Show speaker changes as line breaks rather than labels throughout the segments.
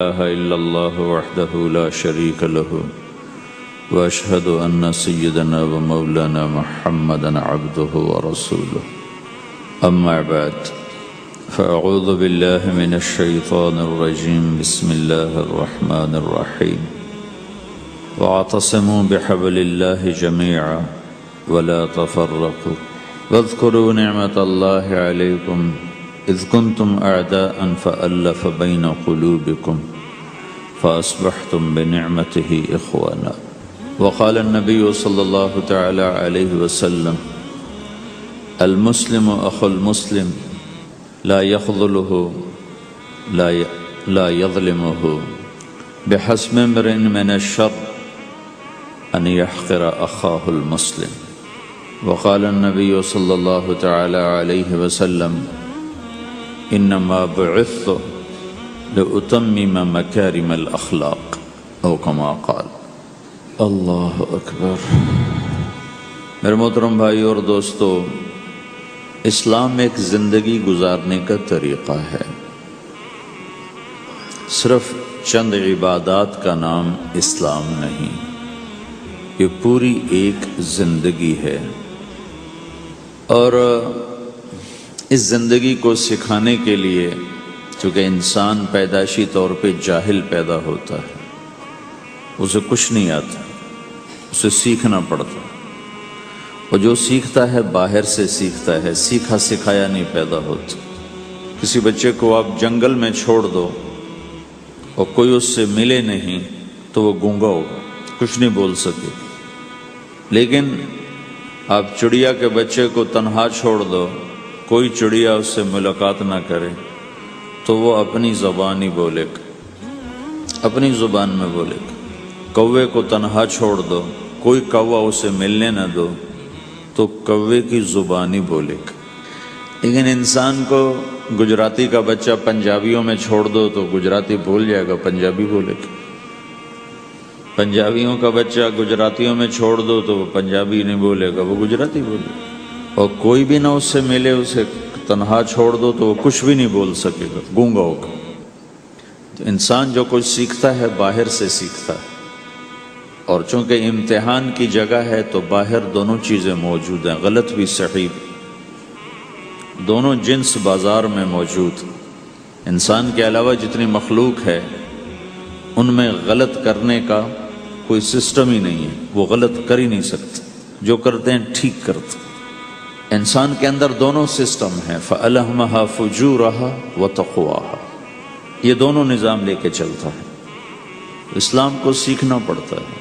لا إله إلا الله وحده لا شريك له وأشهد أن سيدنا ومولانا محمدا عبده ورسوله أما بعد فأعوذ بالله من الشيطان الرجيم بسم الله الرحمن الرحيم واعتصموا بحبل الله جميعا ولا تفرقوا واذكروا نعمة الله عليكم إذ كنتم أعداء فألف بين قلوبكم فأصبحتم بنعمته إخوانا وقال النبي صلى الله تعالى عليه وسلم المسلم أخو المسلم لا يخذله لا يظلمه بحسب امرئ من الشر أن يحقر أخاه المسلم وقال النبي صلى الله تعالى عليه وسلم انما بعثت لأتمم مکارم الاخلاق او کما قال اللہ اکبر۔ میرے محترم بھائی اور دوستو، اسلام ایک زندگی گزارنے کا طریقہ ہے، صرف چند عبادات کا نام اسلام نہیں، یہ پوری ایک زندگی ہے۔ اور اس زندگی کو سکھانے کے لیے، چونکہ انسان پیدائشی طور پہ جاہل پیدا ہوتا ہے، اسے کچھ نہیں آتا، اسے سیکھنا پڑتا، اور جو سیکھتا ہے باہر سے سیکھتا ہے، سیکھا سکھایا نہیں پیدا ہوتا۔ کسی بچے کو آپ جنگل میں چھوڑ دو اور کوئی اس سے ملے نہیں تو وہ گونگا ہوگا، کچھ نہیں بول سکے۔ لیکن آپ چڑیا کے بچے کو تنہا چھوڑ دو، کوئی چڑیا اس سے ملاقات نہ کرے تو وہ اپنی زبان ہی بولے گا، اپنی زبان میں بولے گا۔ کوے کو تنہا چھوڑ دو، کوئی کوا اسے ملنے نہ دو تو کوے کی زبان ہی بولے گا۔ لیکن انسان کو گجراتی کا بچہ پنجابیوں میں چھوڑ دو تو گجراتی بھول جائے گا، پنجابی بولے گا۔ پنجابیوں کا بچہ گجراتیوں میں چھوڑ دو تو وہ پنجابی نہیں بولے گا، وہ گجراتی بولے گا۔ اور کوئی بھی نہ اس سے ملے، اسے تنہا چھوڑ دو تو وہ کچھ بھی نہیں بول سکے گا، گونگا ہوگا۔ تو انسان جو کچھ سیکھتا ہے باہر سے سیکھتا ہے، اور چونکہ امتحان کی جگہ ہے تو باہر دونوں چیزیں موجود ہیں، غلط بھی صحیح بھی، دونوں جنس بازار میں موجود۔ انسان کے علاوہ جتنی مخلوق ہے ان میں غلط کرنے کا کوئی سسٹم ہی نہیں ہے، وہ غلط کر ہی نہیں سکتے، جو کرتے ہیں ٹھیک کرتے۔ انسان کے اندر دونوں سسٹم ہیں، فَأَلْهَمَهَا فُجُورَهَا وَتَقْوَاهَا، یہ دونوں نظام لے کے چلتا ہے۔ اسلام کو سیکھنا پڑتا ہے،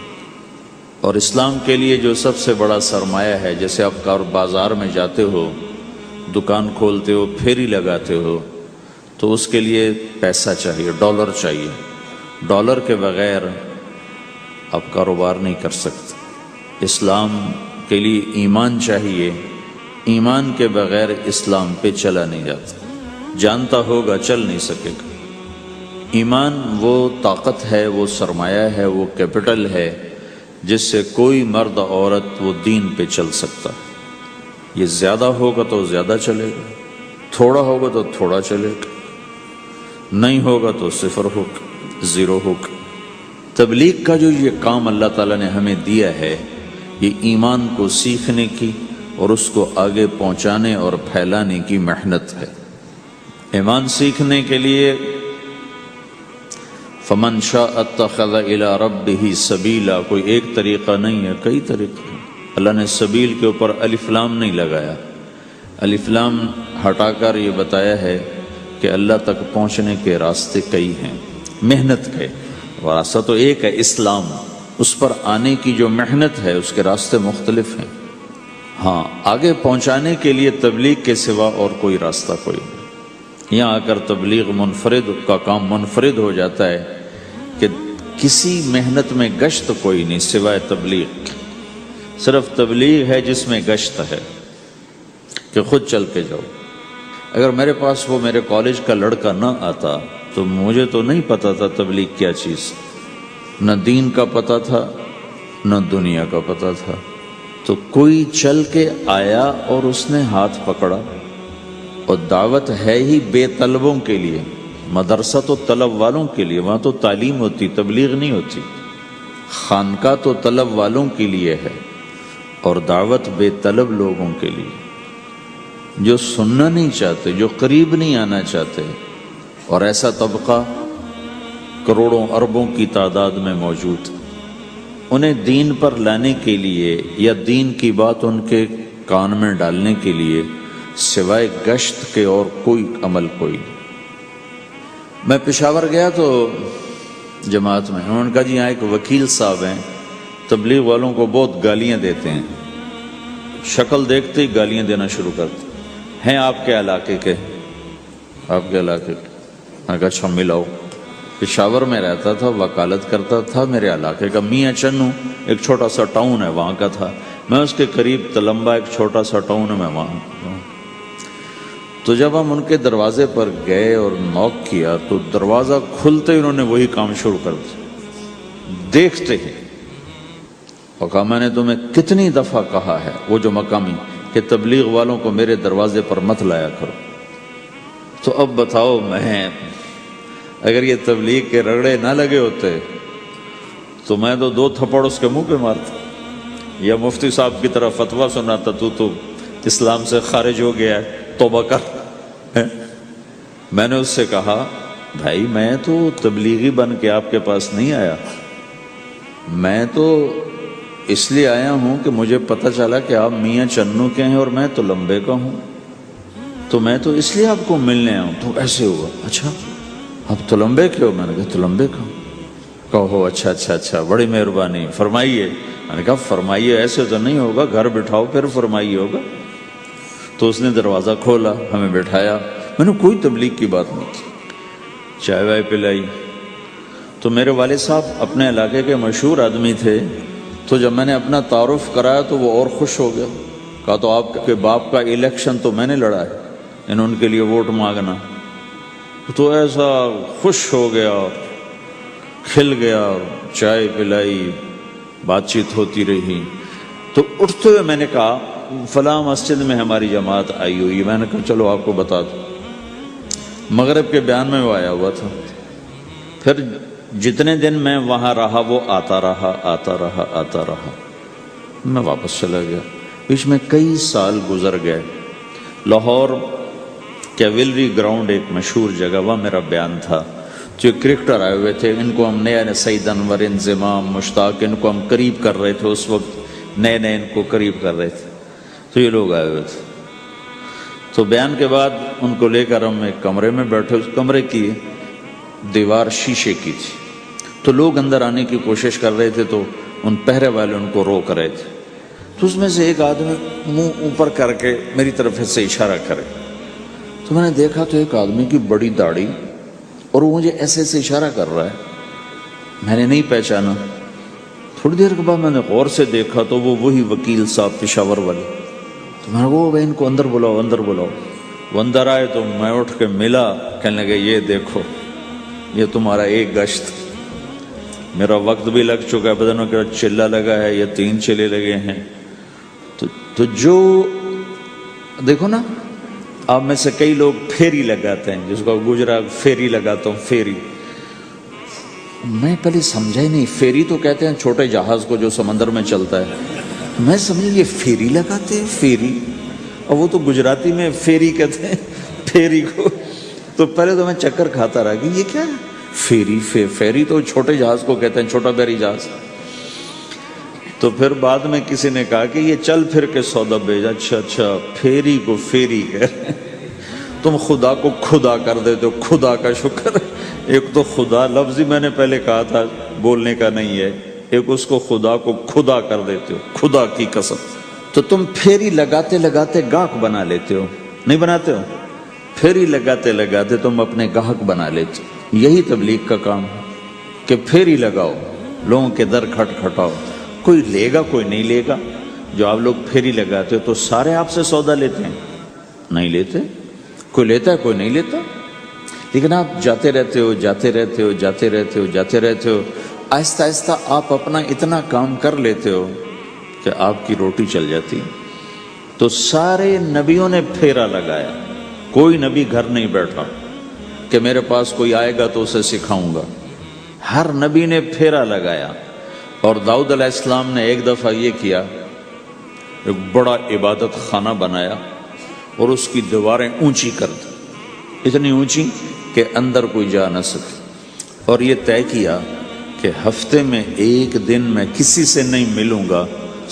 اور اسلام کے لیے جو سب سے بڑا سرمایہ ہے، جیسے آپ بازار میں جاتے ہو، دکان کھولتے ہو، پھیری لگاتے ہو، تو اس کے لیے پیسہ چاہیے، ڈالر چاہیے۔ ڈالر کے بغیر آپ کاروبار نہیں کر سکتے۔ اسلام کے لیے ایمان چاہیے، ایمان کے بغیر اسلام پہ چلا نہیں جاتا، جانتا ہوگا چل نہیں سکے گا۔ ایمان وہ طاقت ہے، وہ سرمایہ ہے، وہ کیپٹل ہے جس سے کوئی مرد عورت وہ دین پہ چل سکتا ہے۔ یہ زیادہ ہوگا تو زیادہ چلے گا، تھوڑا ہوگا تو تھوڑا چلے گا، نہیں ہوگا تو صفر ہوگا، زیرو ہوگا۔ تبلیغ کا جو یہ کام اللہ تعالیٰ نے ہمیں دیا ہے، یہ ایمان کو سیکھنے کی اور اس کو آگے پہنچانے اور پھیلانے کی محنت ہے۔ ایمان سیکھنے کے لیے فَمَنْ شَاءَ اتَّخَذَ إِلَىٰ رَبِّهِ سَبِيلًا، کوئی ایک طریقہ نہیں ہے، کئی طریقے ہیں۔ اللہ نے سبیل کے اوپر الف لام نہیں لگایا، الف لام ہٹا کر یہ بتایا ہے کہ اللہ تک پہنچنے کے راستے کئی ہیں، محنت ہے۔ راستہ تو ایک ہے اسلام، اس پر آنے کی جو محنت ہے اس کے راستے مختلف ہیں۔ ہاں، آگے پہنچانے کے لیے تبلیغ کے سوا اور کوئی راستہ کوئی نہیں۔ یہاں آ کر تبلیغ منفرد کا کام منفرد ہو جاتا ہے کہ کسی محنت میں گشت کوئی نہیں سوائے تبلیغ۔ صرف تبلیغ ہے جس میں گشت ہے کہ خود چل کے جاؤ۔ اگر میرے پاس وہ میرے کالج کا لڑکا نہ آتا تو مجھے تو نہیں پتا تھا تبلیغ کیا چیز، نہ دین کا پتا تھا نہ دنیا کا پتا تھا۔ تو کوئی چل کے آیا اور اس نے ہاتھ پکڑا، اور دعوت ہے ہی بے طلبوں کے لیے، مدرسہ تو طلب والوں کے لیے، وہاں تو تعلیم ہوتی، تبلیغ نہیں ہوتی۔ خانقاہ تو طلب والوں کے لیے ہے، اور دعوت بے طلب لوگوں کے لیے، جو سننا نہیں چاہتے، جو قریب نہیں آنا چاہتے، اور ایسا طبقہ کروڑوں اربوں کی تعداد میں موجود۔ انہیں دین پر لانے کے لیے یا دین کی بات ان کے کان میں ڈالنے کے لیے سوائے گشت کے اور کوئی عمل کوئی نہیں۔ میں پشاور گیا تو جماعت میں انہوں نے کہا جی یہاں ایک وکیل صاحب ہیں، تبلیغ والوں کو بہت گالیاں دیتے ہیں، شکل دیکھتے ہی گالیاں دینا شروع کرتے ہیں۔ آپ کے علاقے کے؟ آپ کے علاقے کے؟ میں کہا اچھا ملاؤ۔ پشاور میں رہتا تھا، وکالت کرتا تھا، میرے علاقے کا میاں چنو ایک چھوٹا سا ٹاؤن ہے وہاں کا تھا، میں اس کے قریب تلمبا ایک چھوٹا سا ٹاؤن ہے میں وہاں۔ تو جب ہم ان کے دروازے پر گئے اور نوک کیا تو دروازہ کھلتے ہی انہوں نے وہی کام شروع کر دیا، دیکھتے ہی۔ اور کہا میں نے تمہیں کتنی دفعہ کہا ہے، وہ جو مقامی، کہ تبلیغ والوں کو میرے دروازے پر مت لایا کرو۔ تو اب بتاؤ، میں اگر یہ تبلیغ کے رگڑے نہ لگے ہوتے تو میں تو 2 تھپڑ اس کے منہ پہ مارتا، یا مفتی صاحب کی طرف فتویٰ سناتا، تو اسلام سے خارج ہو گیا ہے، توبہ کر۔ میں نے اس سے کہا بھائی میں تو تبلیغی بن کے آپ کے پاس نہیں آیا، میں تو اس لیے آیا ہوں کہ مجھے پتہ چلا کہ آپ میاں چنو کے ہیں اور میں تلمبے کا ہوں، تو میں تو اس لیے آپ کو ملنے آیا ہوں۔ تو ایسے ہوا، اچھا آپ تلمبے کے ہو؟ میں نے کہا تلمبے کا ہوں۔ کہو اچھا اچھا اچھا، بڑی مہربانی، فرمائیے۔ میں نے کہا فرمائیے ایسے تو نہیں ہوگا، گھر بٹھاؤ پھر فرمائیے ہوگا۔ تو اس نے دروازہ کھولا، ہمیں بٹھایا، میں نے کوئی تبلیغ کی بات نہیں کی، چائے وائے پلائی۔ تو میرے والد صاحب اپنے علاقے کے مشہور آدمی تھے، تو جب میں نے اپنا تعارف کرایا تو وہ اور خوش ہو گیا، کہا تو آپ کے باپ کا الیکشن تو میں نے لڑا ہے، ان کے لیے ووٹ مانگنا۔ تو ایسا خوش ہو گیا، کھل گیا، چائے پلائی، بات چیت ہوتی رہی۔ تو اٹھتے ہوئے میں نے کہا فلاں مسجد میں ہماری جماعت آئی ہوئی ہے، میں نے کہا چلو آپ کو بتا دوں۔ مغرب کے بیان میں وہ آیا ہوا تھا، پھر جتنے دن میں وہاں رہا وہ آتا رہا آتا رہا آتا رہا، میں واپس چلا گیا۔ بیچ میں کئی سال گزر گئے۔ لاہور کیولری گراؤنڈ ایک مشہور جگہ، وہاں میرا بیان تھا، جو کرکٹر آئے ہوئے تھے، ان کو ہم نئے سعید انور، انضمام، مشتاق، ان کو ہم قریب کر رہے تھے، اس وقت نئے ان کو قریب کر رہے تھے، تو یہ لوگ آئے ہوئے تھے۔ تو بیان کے بعد ان کو لے کر ہم ایک کمرے میں بیٹھے، اس کمرے کی دیوار شیشے کی تھی، تو لوگ اندر آنے کی کوشش کر رہے تھے، تو ان پہرے والے ان کو روک رہے تھے۔ تو اس میں سے ایک آدمی منہ اوپر کر کے میری طرف سے اشارہ کرے، تو میں نے دیکھا تو ایک آدمی کی بڑی داڑھی، اور وہ مجھے ایسے ایسے اشارہ کر رہا ہے، میں نے نہیں پہچانا۔ تھوڑی دیر کے بعد میں نے غور سے دیکھا تو وہ وہی وکیل صاحب پشاور والے، تو میں نے کہا بھائی ان کو اندر بلاؤ، اندر بلاؤ۔ وہ اندر آئے تو میں اٹھ کے ملا، کہنے لگے یہ دیکھو یہ تمہارا ایک گشت، میرا وقت بھی لگ چکا ہے، بدنوں کا چلہ لگا ہے، یہ 3 چلے لگے ہیں۔ تو جو دیکھو نا، آپ میں سے کئی لوگ پھیری لگاتے ہیں، جس کو گجرات پھیری لگاتا ہوں، پھیری، میں پہلے سمجھا ہی نہیں، پھیری تو کہتے ہیں چھوٹے جہاز کو جو سمندر میں چلتا ہے، میں سمجھا یہ پھیری لگاتے ہیں، پھیری، اور وہ تو گجراتی میں پھیری کہتے ہیں پھیری کو۔ تو پہلے تو میں چکر کھاتا رہا کہ یہ کیا ہے پھیری، پھیری تو چھوٹے جہاز کو کہتے ہیں، چھوٹا بحری جہاز۔ تو پھر بعد میں کسی نے کہا کہ یہ چل پھر کے سودا بھیجا، اچھا اچھا پھیری کو پھیری کہہ رہے ہیں، تم خدا کو خدا کر دیتے ہو، خدا کا شکر۔ ایک تو خدا لفظ ہی میں نے پہلے کہا تھا بولنے کا نہیں ہے، ایک اس کو خدا کو خدا کر دیتے ہو، خدا کی قسم۔ تو تم پھیری لگاتے لگاتے گاہک بنا لیتے ہو، نہیں بناتے ہو؟ پھیری لگاتے لگاتے تم اپنے گاہک بنا لیتے ہو۔ یہی تبلیغ کا کام ہے کہ پھیری لگاؤ، لوگوں کے در کھٹکھٹاؤ، کوئی لے گا کوئی نہیں لے گا۔ جو آپ لوگ پھیری لگاتے ہو تو سارے آپ سے سودا لیتے ہیں؟ نہیں لیتے، کوئی لیتا ہے کوئی نہیں لیتا، لیکن آپ جاتے رہتے ہو جاتے رہتے ہو جاتے رہتے ہو جاتے رہتے ہو، آہستہ آہستہ آپ اپنا اتنا کام کر لیتے ہو کہ آپ کی روٹی چل جاتی۔ تو سارے نبیوں نے پھیرا لگایا، کوئی نبی گھر نہیں بیٹھا، کہ میرے پاس کوئی آئے گا تو اسے سکھاؤں گا. ہر نبی نے پھیرا لگایا. اور داؤد علیہ السلام نے ایک دفعہ یہ کیا، ایک بڑا عبادت خانہ بنایا اور اس کی دیواریں اونچی کر دی، اتنی اونچی کہ اندر کوئی جا نہ سکے. اور یہ طے کیا کہ ہفتے میں ایک دن میں کسی سے نہیں ملوں گا،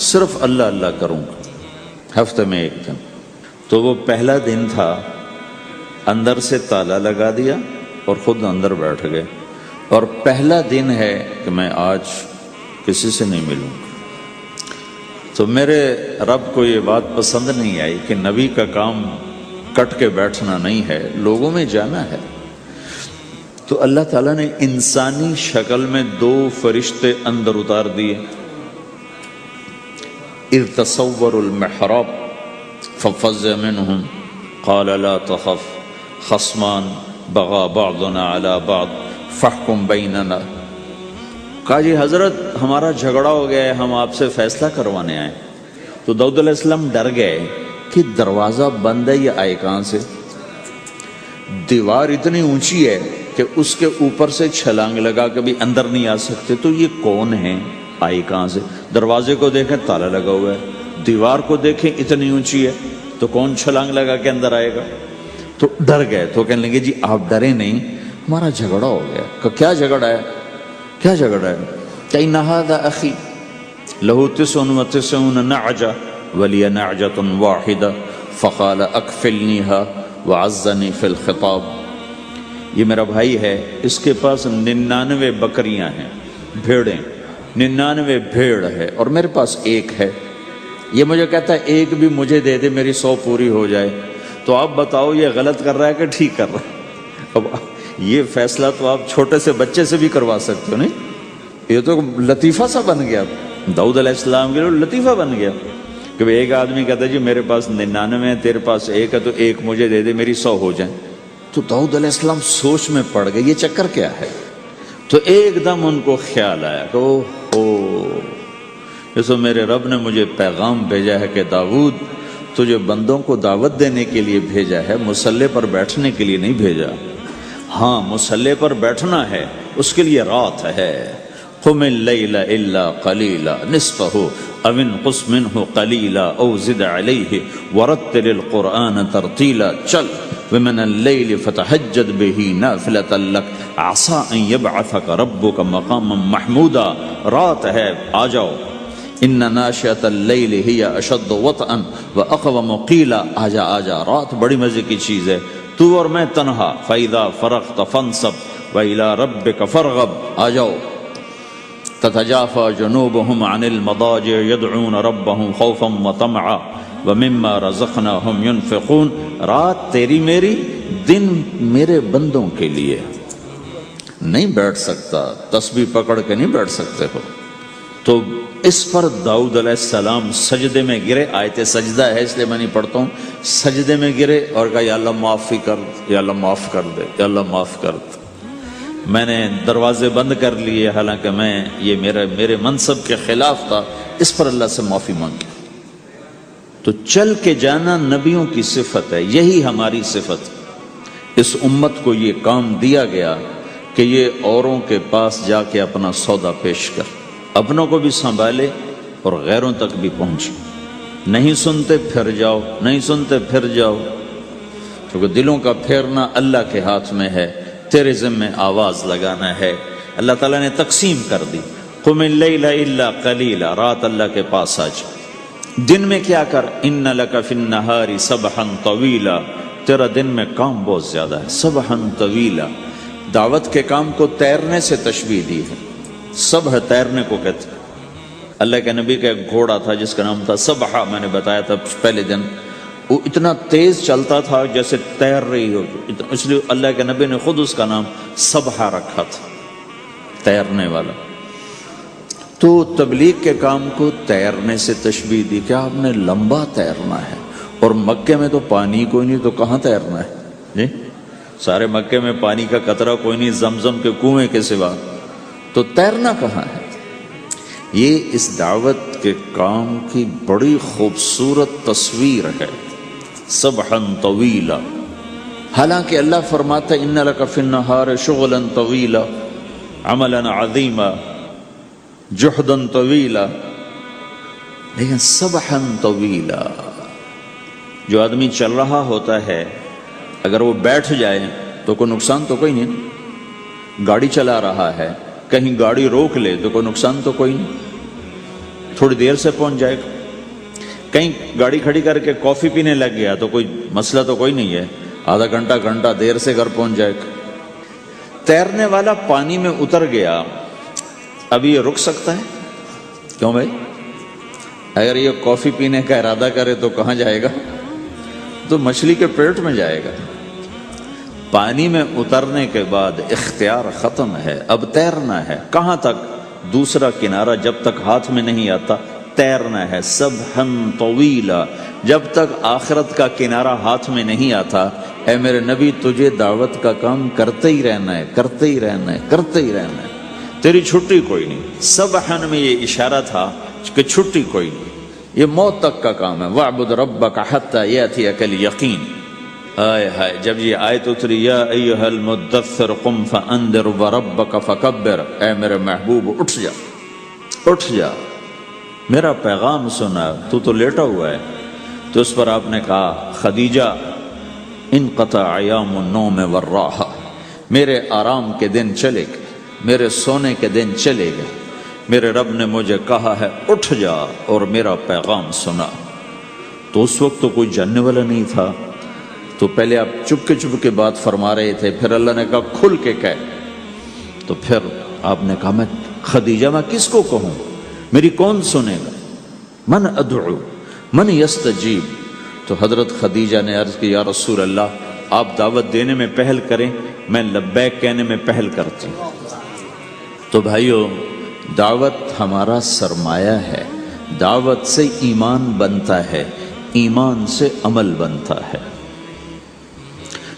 صرف اللہ اللہ کروں گا، ہفتے میں ایک دن. تو وہ پہلا دن تھا، اندر سے تالا لگا دیا اور خود اندر بیٹھ گئے. اور پہلا دن ہے کہ میں آج کسی سے نہیں ملوں گا. تو میرے رب کو یہ بات پسند نہیں آئی کہ نبی کا کام کٹ کے بیٹھنا نہیں ہے، لوگوں میں جانا ہے. تو اللہ تعالیٰ نے انسانی شکل میں 2 فرشتے اندر اتار دیے. اذ تصوروا المحراب ففزع منهم قال لا تخف خصمان بغى بعضنا على بعض فاحكم بيننا. کہا جی حضرت ہمارا جھگڑا ہو گیا ہے، ہم آپ سے فیصلہ کروانے آئے. تو داؤد علیہ السلام ڈر گئے کہ دروازہ بند ہے، یہ آئے کہاں سے؟ دیوار اتنی اونچی ہے کہ اس کے اوپر سے چھلانگ لگا کے بھی اندر نہیں آ سکتے. تو یہ کون ہے، آئی کہاں سے؟ دروازے کو دیکھیں تالا لگا ہوا ہے، دیوار کو دیکھیں اتنی اونچی ہے، تو کون چھلانگ لگا کے اندر آئے گا؟ تو ڈر گئے. تو کہنے لگے جی آپ ڈرے نہیں، ہمارا جھگڑا ہو گیا. کہ کیا جھگڑا ہے؟ کیا جھگڑا ہے؟ کہ ان ھذا اخی لہ 99 نعجہ ولی نعجۃ واحدہ فقال اکفلنیها وعزنی فی الخطاب. یہ میرا بھائی ہے، اس کے پاس 99 بکریاں ہیں، بھیڑیں، 99 بھیڑ ہے، اور میرے پاس ایک ہے. یہ مجھے کہتا ہے ایک بھی مجھے دے دے، میری 100 پوری ہو جائے. تو آپ بتاؤ یہ غلط کر رہا ہے کہ ٹھیک کر رہا ہے؟ اب یہ فیصلہ تو آپ چھوٹے سے بچے سے بھی کروا سکتے ہو. نہیں، یہ تو لطیفہ سا بن گیا داؤد علیہ السلام کے لیے، لطیفہ بن گیا کہ ایک آدمی کہتا ہے جی میرے پاس 99 ہے، تیرے پاس ایک ہے، تو ایک مجھے دے دے، میری 100 ہو جائیں. تو داؤد علیہ السلام سوچ میں پڑ گئے یہ چکر کیا ہے. تو ایک دم ان کو خیال آیا کہ اوہ، جیسے میرے رب نے مجھے پیغام بھیجا ہے کہ داؤد تجھے بندوں کو دعوت دینے کے لیے بھیجا ہے، مصلی پر بیٹھنے کے لیے نہیں بھیجا. ہاں مصلی پر بیٹھنا ہے، اس کے لیے رات ہے. قم اللیل الا قلیلا نصفہ او انقص منہ قلیلا او زد علیہ ورتل القرآن ترتیلا. چل ومن اللیل فتہجد بہ نافلۃ لک عسیٰ ان یبعثک ربک مقاما محمودا. رات ہے، آ جاؤ. ان ناشئۃ اللیل ہی اشد وطئا واقوم قیلا. آجا آجا، رات بڑی مزے کی چیز ہے، تو اور میں تنہا. فاذا فرغت فانصب والى ربک فارغب. آ جاؤ. تتجافى جنوبهم عن المضاجع يدعون ربهم خوفا وطمعا ومما رزقناهم ينفقون. رات تیری میری، دن میرے بندوں کے لیے. نہیں بیٹھ سکتا، تسبیح پکڑ کے نہیں بیٹھ سکتے ہو. تو اس پر داؤد علیہ السلام سجدے میں گرے. آیت سجدہ ہے اس لیے میں نہیں پڑھتا ہوں. سجدے میں گرے اور کہا یا اللہ معافی کر، یا اللہ معاف کر دے، یا اللہ معاف کر دے. میں نے دروازے بند کر لیے، حالانکہ یہ میرے منصب کے خلاف تھا، اس پر اللہ سے معافی مانگی. تو چل کے جانا نبیوں کی صفت ہے، یہی ہماری صفت. اس امت کو یہ کام دیا گیا کہ یہ اوروں کے پاس جا کے اپنا سودا پیش کر، اپنوں کو بھی سنبھالے اور غیروں تک بھی پہنچے. نہیں سنتے پھر جاؤ، نہیں سنتے پھر جاؤ، کیونکہ دلوں کا پھیرنا اللہ کے ہاتھ میں ہے. تیرے ذمہ آواز لگانا ہے. اللہ تعالیٰ نے تقسیم کر دی. قم اللیل الا قلیلا، رات اللہ کے پاس آ جا. دن میں کیا کر، ان لک فی النہار سبحا طویلا، تیرا دن میں کام بہت زیادہ ہے. سبحا طویلا، دعوت کے کام کو تیرنے سے تشبیہ دی ہے. سبح تیرنے کو کہتے. اللہ کے نبی کا ایک گھوڑا تھا جس کا نام تھا سبحہ، میں نے بتایا تھا پہلے دن. وہ اتنا تیز چلتا تھا جیسے تیر رہی ہو، اس لیے اللہ کے نبی نے خود اس کا نام سبحہ رکھا تھا، تیرنے والا. تو تبلیغ کے کام کو تیرنے سے تشبیہ دی کہ آپ نے لمبا تیرنا ہے. اور مکے میں تو پانی کوئی نہیں، تو کہاں تیرنا ہے جی؟ سارے مکے میں پانی کا قطرہ کوئی نہیں، زمزم کے کنویں کے سوا، تو تیرنا کہاں ہے؟ یہ اس دعوت کے کام کی بڑی خوبصورت تصویر ہے. سبحا طویلا، حالانکہ اللہ فرماتا ہے ان لک فی النہار شغلا طویلا عملا عظیما جہدا طویلا، لیکن سبحا طویلا، جو آدمی چل رہا ہوتا ہے اگر وہ بیٹھ جائے تو کوئی نقصان تو کوئی نہیں، گاڑی چلا رہا ہے کہیں گاڑی روک لے تو کوئی نقصان تو کوئی نہیں، تھوڑی دیر سے پہنچ جائے گا، کہیں گاڑی کھڑی کر کے کافی پینے لگ گیا تو کوئی مسئلہ تو کوئی نہیں ہے، آدھا گھنٹہ دیر سے گھر پہنچ جائے گا۔ تیرنے والا پانی میں اتر گیا، اب یہ رک سکتا ہے؟ کیوں بھائی؟ اگر یہ کافی پینے کا ارادہ کرے تو کہاں جائے گا؟ تو مچھلی کے پیٹ میں جائے گا۔ پانی میں اترنے کے بعد اختیار ختم ہے، اب تیرنا ہے۔ کہاں تک؟ دوسرا کنارہ جب تک ہاتھ میں نہیں آتا تیرنا ہے، سبحاً طویلا، جب تک آخرت کا کنارہ ہاتھ میں نہیں آتا۔ اے میرے نبی، تجھے دعوت کا کام کرتے ہی رہنا ہے، کرتے ہی رہنا ہے، کرتے ہی رہنا ہے، تیری چھٹی کوئی نہیں۔ سبحاً میں یہ اشارہ تھا کہ چھٹی کوئی نہیں، یہ موت تک کا کام ہے۔ وَاعْبُدْ رَبَّكَ حَتَّى يَأْتِيَكَ الْيَقِينُ۔ آئے ہائے، جب یہ آیت اتری یا ایھا المدثر قم فانذر وربک فکبر، اے میرے محبوب اٹھ جا، اٹھ جا، میرا پیغام سنا، تو لیٹا ہوا ہے۔ تو اس پر آپ نے کہا خدیجہ انقطع ایام النوم والراحہ، میرے آرام کے دن چلے گئے، میرے سونے کے دن چلے گئے، میرے رب نے مجھے کہا ہے اٹھ جا اور میرا پیغام سنا۔ تو اس وقت تو کوئی جاننے والا نہیں تھا، تو پہلے آپ چپ کے بات فرما رہے تھے، پھر اللہ نے کہا کھل کے کہہ، تو پھر آپ نے کہا میں خدیجہ میں کس کو کہوں، میری کون سنے گا، من ادعو من یستجیب۔ تو حضرت خدیجہ نے عرض کی یا رسول اللہ آپ دعوت دینے میں پہل کریں، میں لبیک کہنے میں پہل کرتی ہوں۔ تو بھائیو، دعوت ہمارا سرمایہ ہے، دعوت سے ایمان بنتا ہے، ایمان سے عمل بنتا ہے۔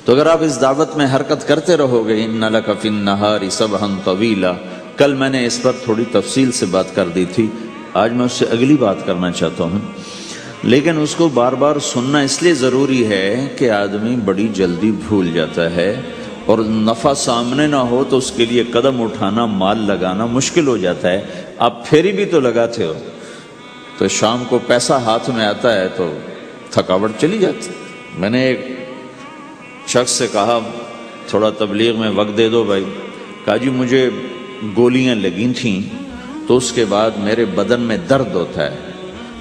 تو اگر آپ اس دعوت میں حرکت کرتے رہو گے، ان لک فی النہار سبحا طویلا، کل میں نے اس پر تھوڑی تفصیل سے بات کر دی تھی، آج میں اس سے اگلی بات کرنا چاہتا ہوں، لیکن اس کو بار بار سننا اس لیے ضروری ہے کہ آدمی بڑی جلدی بھول جاتا ہے، اور نفع سامنے نہ ہو تو اس کے لیے قدم اٹھانا، مال لگانا مشکل ہو جاتا ہے۔ آپ پھیری بھی تو لگاتے ہو، تو شام کو پیسہ ہاتھ میں آتا ہے تو تھکاوٹ چلی جاتی۔ میں نے ایک شخص سے کہا تھوڑا تبلیغ میں وقت دے دو بھائی، کہا جی مجھے گولیاں لگی تھیں تو اس کے بعد میرے بدن میں درد ہوتا ہے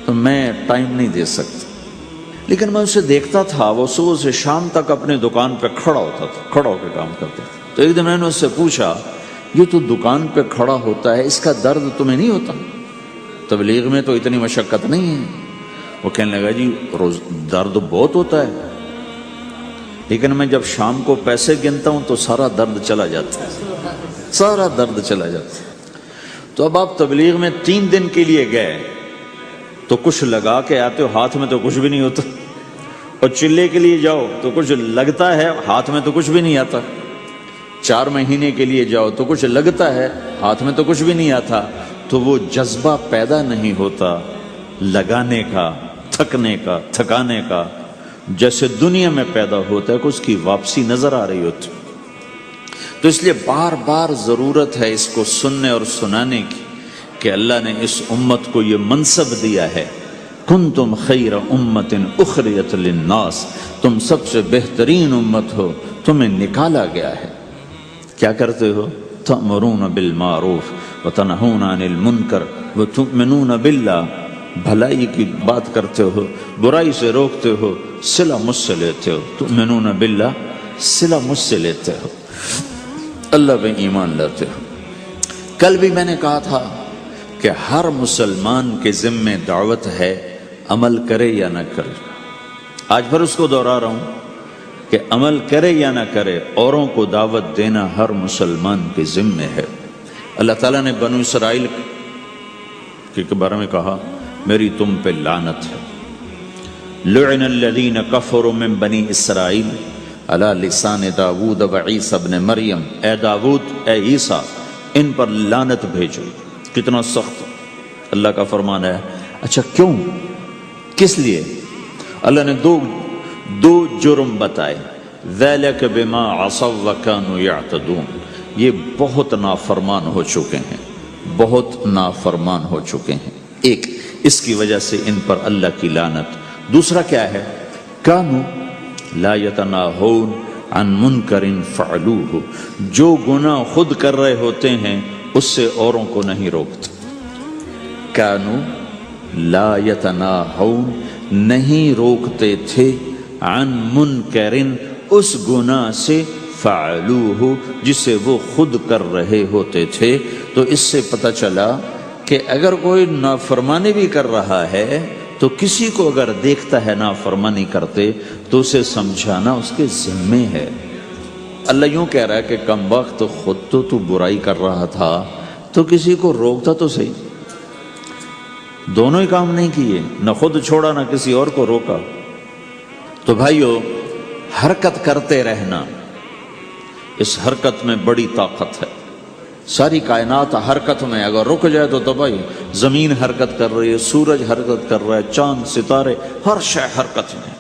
تو میں ٹائم نہیں دے سکتا، لیکن میں اسے دیکھتا تھا وہ صبح سے شام تک اپنے دکان پہ کھڑا ہوتا تھا، کھڑا ہو کے کام کرتا تھا۔ تو ایک دن میں نے اس سے پوچھا یہ تو دکان پہ کھڑا ہوتا ہے، اس کا درد تمہیں نہیں ہوتا؟ تبلیغ میں تو اتنی مشقت نہیں ہے۔ وہ کہنے لگا جی روز درد بہت ہوتا ہے، لیکن میں جب شام کو پیسے گنتا ہوں تو سارا درد چلا جاتا ہے، سارا درد چلا جاتا ہے۔ تو اب آپ تبلیغ میں 3 دن کے لیے گئے تو کچھ لگا کے آتے ہو، ہاتھ میں تو کچھ بھی نہیں ہوتا، اور چلے کے لیے جاؤ تو کچھ لگتا ہے، ہاتھ میں تو کچھ بھی نہیں آتا۔ 4 مہینے کے لیے جاؤ تو کچھ لگتا ہے، ہاتھ میں تو کچھ بھی نہیں آتا۔ تو وہ جذبہ پیدا نہیں ہوتا لگانے کا، تھکنے کا، تھکانے کا، جیسے دنیا میں پیدا ہوتا ہے کہ اس کی واپسی نظر آ رہی ہوتی۔ تو اس لیے بار بار ضرورت ہے اس کو سننے اور سنانے کی کہ اللہ نے اس امت کو یہ منصب دیا ہے، کنتم خیر امت اخرجت للناس، تم سب سے بہترین امت ہو، تمہیں نکالا گیا ہے۔ کیا کرتے ہو؟ تأمرون بالمعروف وتنہون عن المنکر وتؤمنون باللہ، بھلائی کی بات کرتے ہو، برائی سے روکتے ہو، صلہ مجھ سے لیتے ہو، تؤمنون باللہ، صلہ مجھ سے لیتے ہو، اللہ پہ ایمان لاتے ہو۔ کل بھی میں نے کہا تھا کہ ہر مسلمان کے ذمہ دعوت ہے، عمل کرے یا نہ کرے۔ آج پھر اس کو دوہرا رہا ہوں کہ عمل کرے یا نہ کرے، اوروں کو دعوت دینا ہر مسلمان کے ذمہ ہے۔ اللہ تعالیٰ نے بنو اسرائیل کے بارے میں کہا میری تم پہ لعنت ہے، لعن الذین کفروا من بنی اسرائیل علی لسان داود و عیسی ابن مریم، اے داود، اے عیسیٰ، ان پر لعنت بھیجو۔ کتنا سخت اللہ کا فرمان ہے۔ اچھا کیوں؟ کس لیے؟ اللہ نے دو جرم بتائے، ذَلِكَ بِمَا عَصَوْا وَكَانُوا يَعْتَدُونَ، یہ بہت نافرمان ہو چکے ہیں، بہت نافرمان ہو چکے ہیں۔ ایک اس کی وجہ سے ان پر اللہ کی لعنت۔ دوسرا کیا ہے؟ كَانُوا لَا يَتَنَاهُونَ عَن مُنْكَرٍ فَعَلُوهُ، جو گناہ خود کر رہے ہوتے ہیں اس سے اوروں کو نہیں روکتے۔ كَانُوا لَا يَتَنَاهُونَ، نہیں روکتے تھے، عن منکرن، اس گناہ سے، فعلوہ، جسے وہ خود کر رہے ہوتے تھے۔ تو اس سے پتہ چلا کہ اگر کوئی نافرمانی بھی کر رہا ہے تو کسی کو اگر دیکھتا ہے نافرمانی کرتے تو اسے سمجھانا اس کے ذمے ہے۔ اللہ یوں کہہ رہا ہے کہ کم وقت خود تو برائی کر رہا تھا تو کسی کو روکتا تو صحیح۔ دونوں ہی کام نہیں کیے، نہ خود چھوڑا نہ کسی اور کو روکا۔ تو بھائیو، حرکت کرتے رہنا، اس حرکت میں بڑی طاقت ہے۔ ساری کائنات حرکت میں، اگر رک جائے تو تباہی۔ زمین حرکت کر رہی ہے، سورج حرکت کر رہا ہے، چاند ستارے، ہر شے حرکت میں۔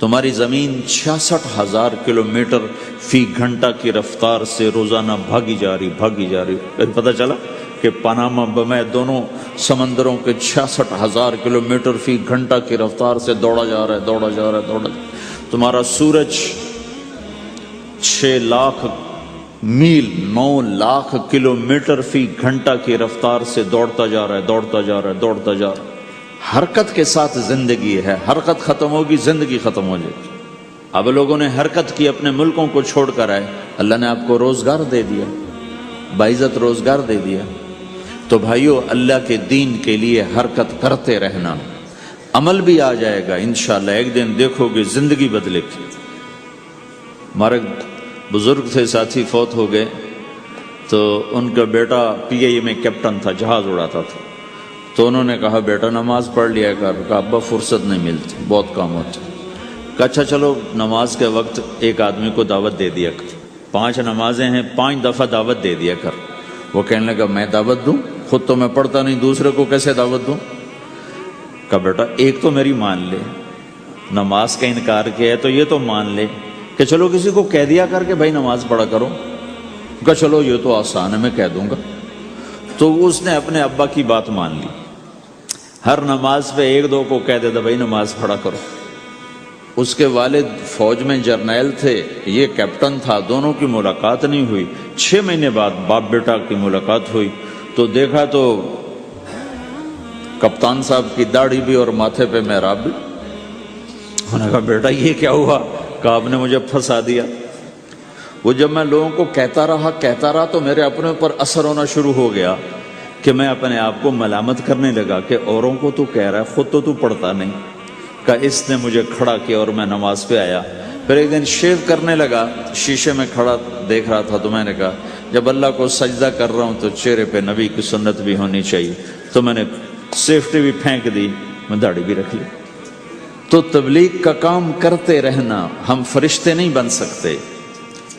تمہاری زمین 66,000 کلومیٹر فی گھنٹہ کی رفتار سے روزانہ بھاگی جا رہی۔ پتہ چلا کہ پاناما بمے دونوں سمندروں کے 66,000 کلومیٹر فی گھنٹہ کی رفتار سے دوڑا جا رہا ہے۔ تمہارا سورج 6 لاکھ میل 9 لاکھ کلومیٹر فی گھنٹہ کی رفتار سے دوڑتا جا رہا ہے۔ حرکت کے ساتھ زندگی ہے، حرکت ختم ہوگی زندگی ختم ہو جائے گی۔ اب لوگوں نے حرکت کی، اپنے ملکوں کو چھوڑ کر آئے، اللہ نے آپ کو روزگار دے دیا، باعزت روزگار دے دیا۔ تو بھائیو، اللہ کے دین کے لیے حرکت کرتے رہنا، عمل بھی آ جائے گا انشاءاللہ۔ ایک دن دیکھو گے زندگی بدلے گی۔ ہمارے بزرگ تھے، ساتھی فوت ہو گئے، تو ان کا بیٹا PIA میں کیپٹن تھا، جہاز اڑاتا تھا۔ تو انہوں نے کہا بیٹا نماز پڑھ لیا کر۔ کہا ابا فرصت نہیں ملتی، بہت کام ہوتا۔ کہا اچھا چلو نماز کے وقت ایک آدمی کو دعوت دے دیا کر، 5 نمازیں ہیں، 5 دفعہ دعوت دے دیا کر۔ وہ کہنے لگا میں دعوت دوں؟ خود تو میں پڑھتا نہیں، دوسرے کو کیسے دعوت دوں؟ کہا بیٹا ایک تو میری مان لے، نماز کا انکار کیا ہے تو یہ تو مان لے کہ چلو کسی کو کہہ دیا کر کہ بھائی نماز پڑھا کرو۔ کہا چلو یہ تو آسان ہے، میں کہہ دوں گا۔ تو اس نے اپنے ابا کی بات مان لی، ہر نماز پہ 1-2 کو کہہ دیتا بھائی نماز پڑھا کرو۔ اس کے والد فوج میں جرنیل تھے، یہ کیپٹن تھا، دونوں کی ملاقات نہیں ہوئی۔ 6 مہینے بعد باپ بیٹا کی ملاقات ہوئی تو دیکھا تو کپتان صاحب کی داڑھی بھی اور ماتھے پہ محراب بھی۔ انہوں نے کہا بیٹا یہ کیا ہوا؟ کہا آپ نے مجھے پھنسا دیا۔ وہ جب میں لوگوں کو کہتا رہا تو میرے اپنے اوپر اثر ہونا شروع ہو گیا کہ میں اپنے آپ کو ملامت کرنے لگا کہ اوروں کو تو کہہ رہا ہے، خود تو پڑھتا نہیں۔ کہا اس نے مجھے کھڑا کیا اور میں نماز پہ آیا۔ پھر ایک دن شیو کرنے لگا، شیشے میں کھڑا دیکھ رہا تھا، تو میں نے کہا جب اللہ کو سجدہ کر رہا ہوں تو چہرے پہ نبی کی سنت بھی ہونی چاہیے۔ تو میں نے سیفٹی بھی پھینک دی، میں داڑھی بھی رکھ لی۔ تو تبلیغ کا کام کرتے رہنا، ہم فرشتے نہیں بن سکتے۔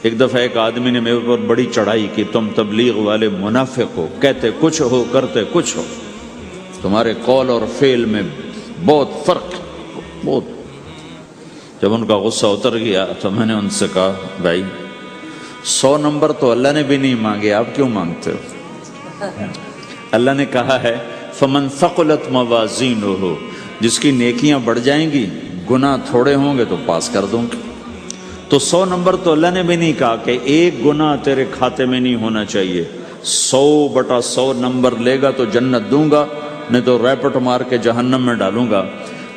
ایک دفعہ ایک آدمی نے میرے اوپر بڑی چڑھائی کی، تم تبلیغ والے منافق ہو، کہتے کچھ ہو کرتے کچھ ہو، تمہارے قول اور فعل میں بہت فرق، بہت۔ جب ان کا غصہ اتر گیا تو میں نے ان سے کہا بھائی 100 نمبر تو اللہ نے بھی نہیں مانگے، آپ کیوں مانگتے ہو؟ اللہ نے کہا ہے فمن ثقلت موازینہ، جس کی نیکیاں بڑھ جائیں گی، گناہ تھوڑے ہوں گے تو پاس کر دوں گی۔ تو 100 نمبر تو اللہ نے بھی نہیں کہا کہ ایک گناہ تیرے کھاتے میں نہیں ہونا چاہیے، 100/100 نمبر لے گا تو جنت دوں گا، نہیں تو ریپٹ مار کے جہنم میں ڈالوں گا۔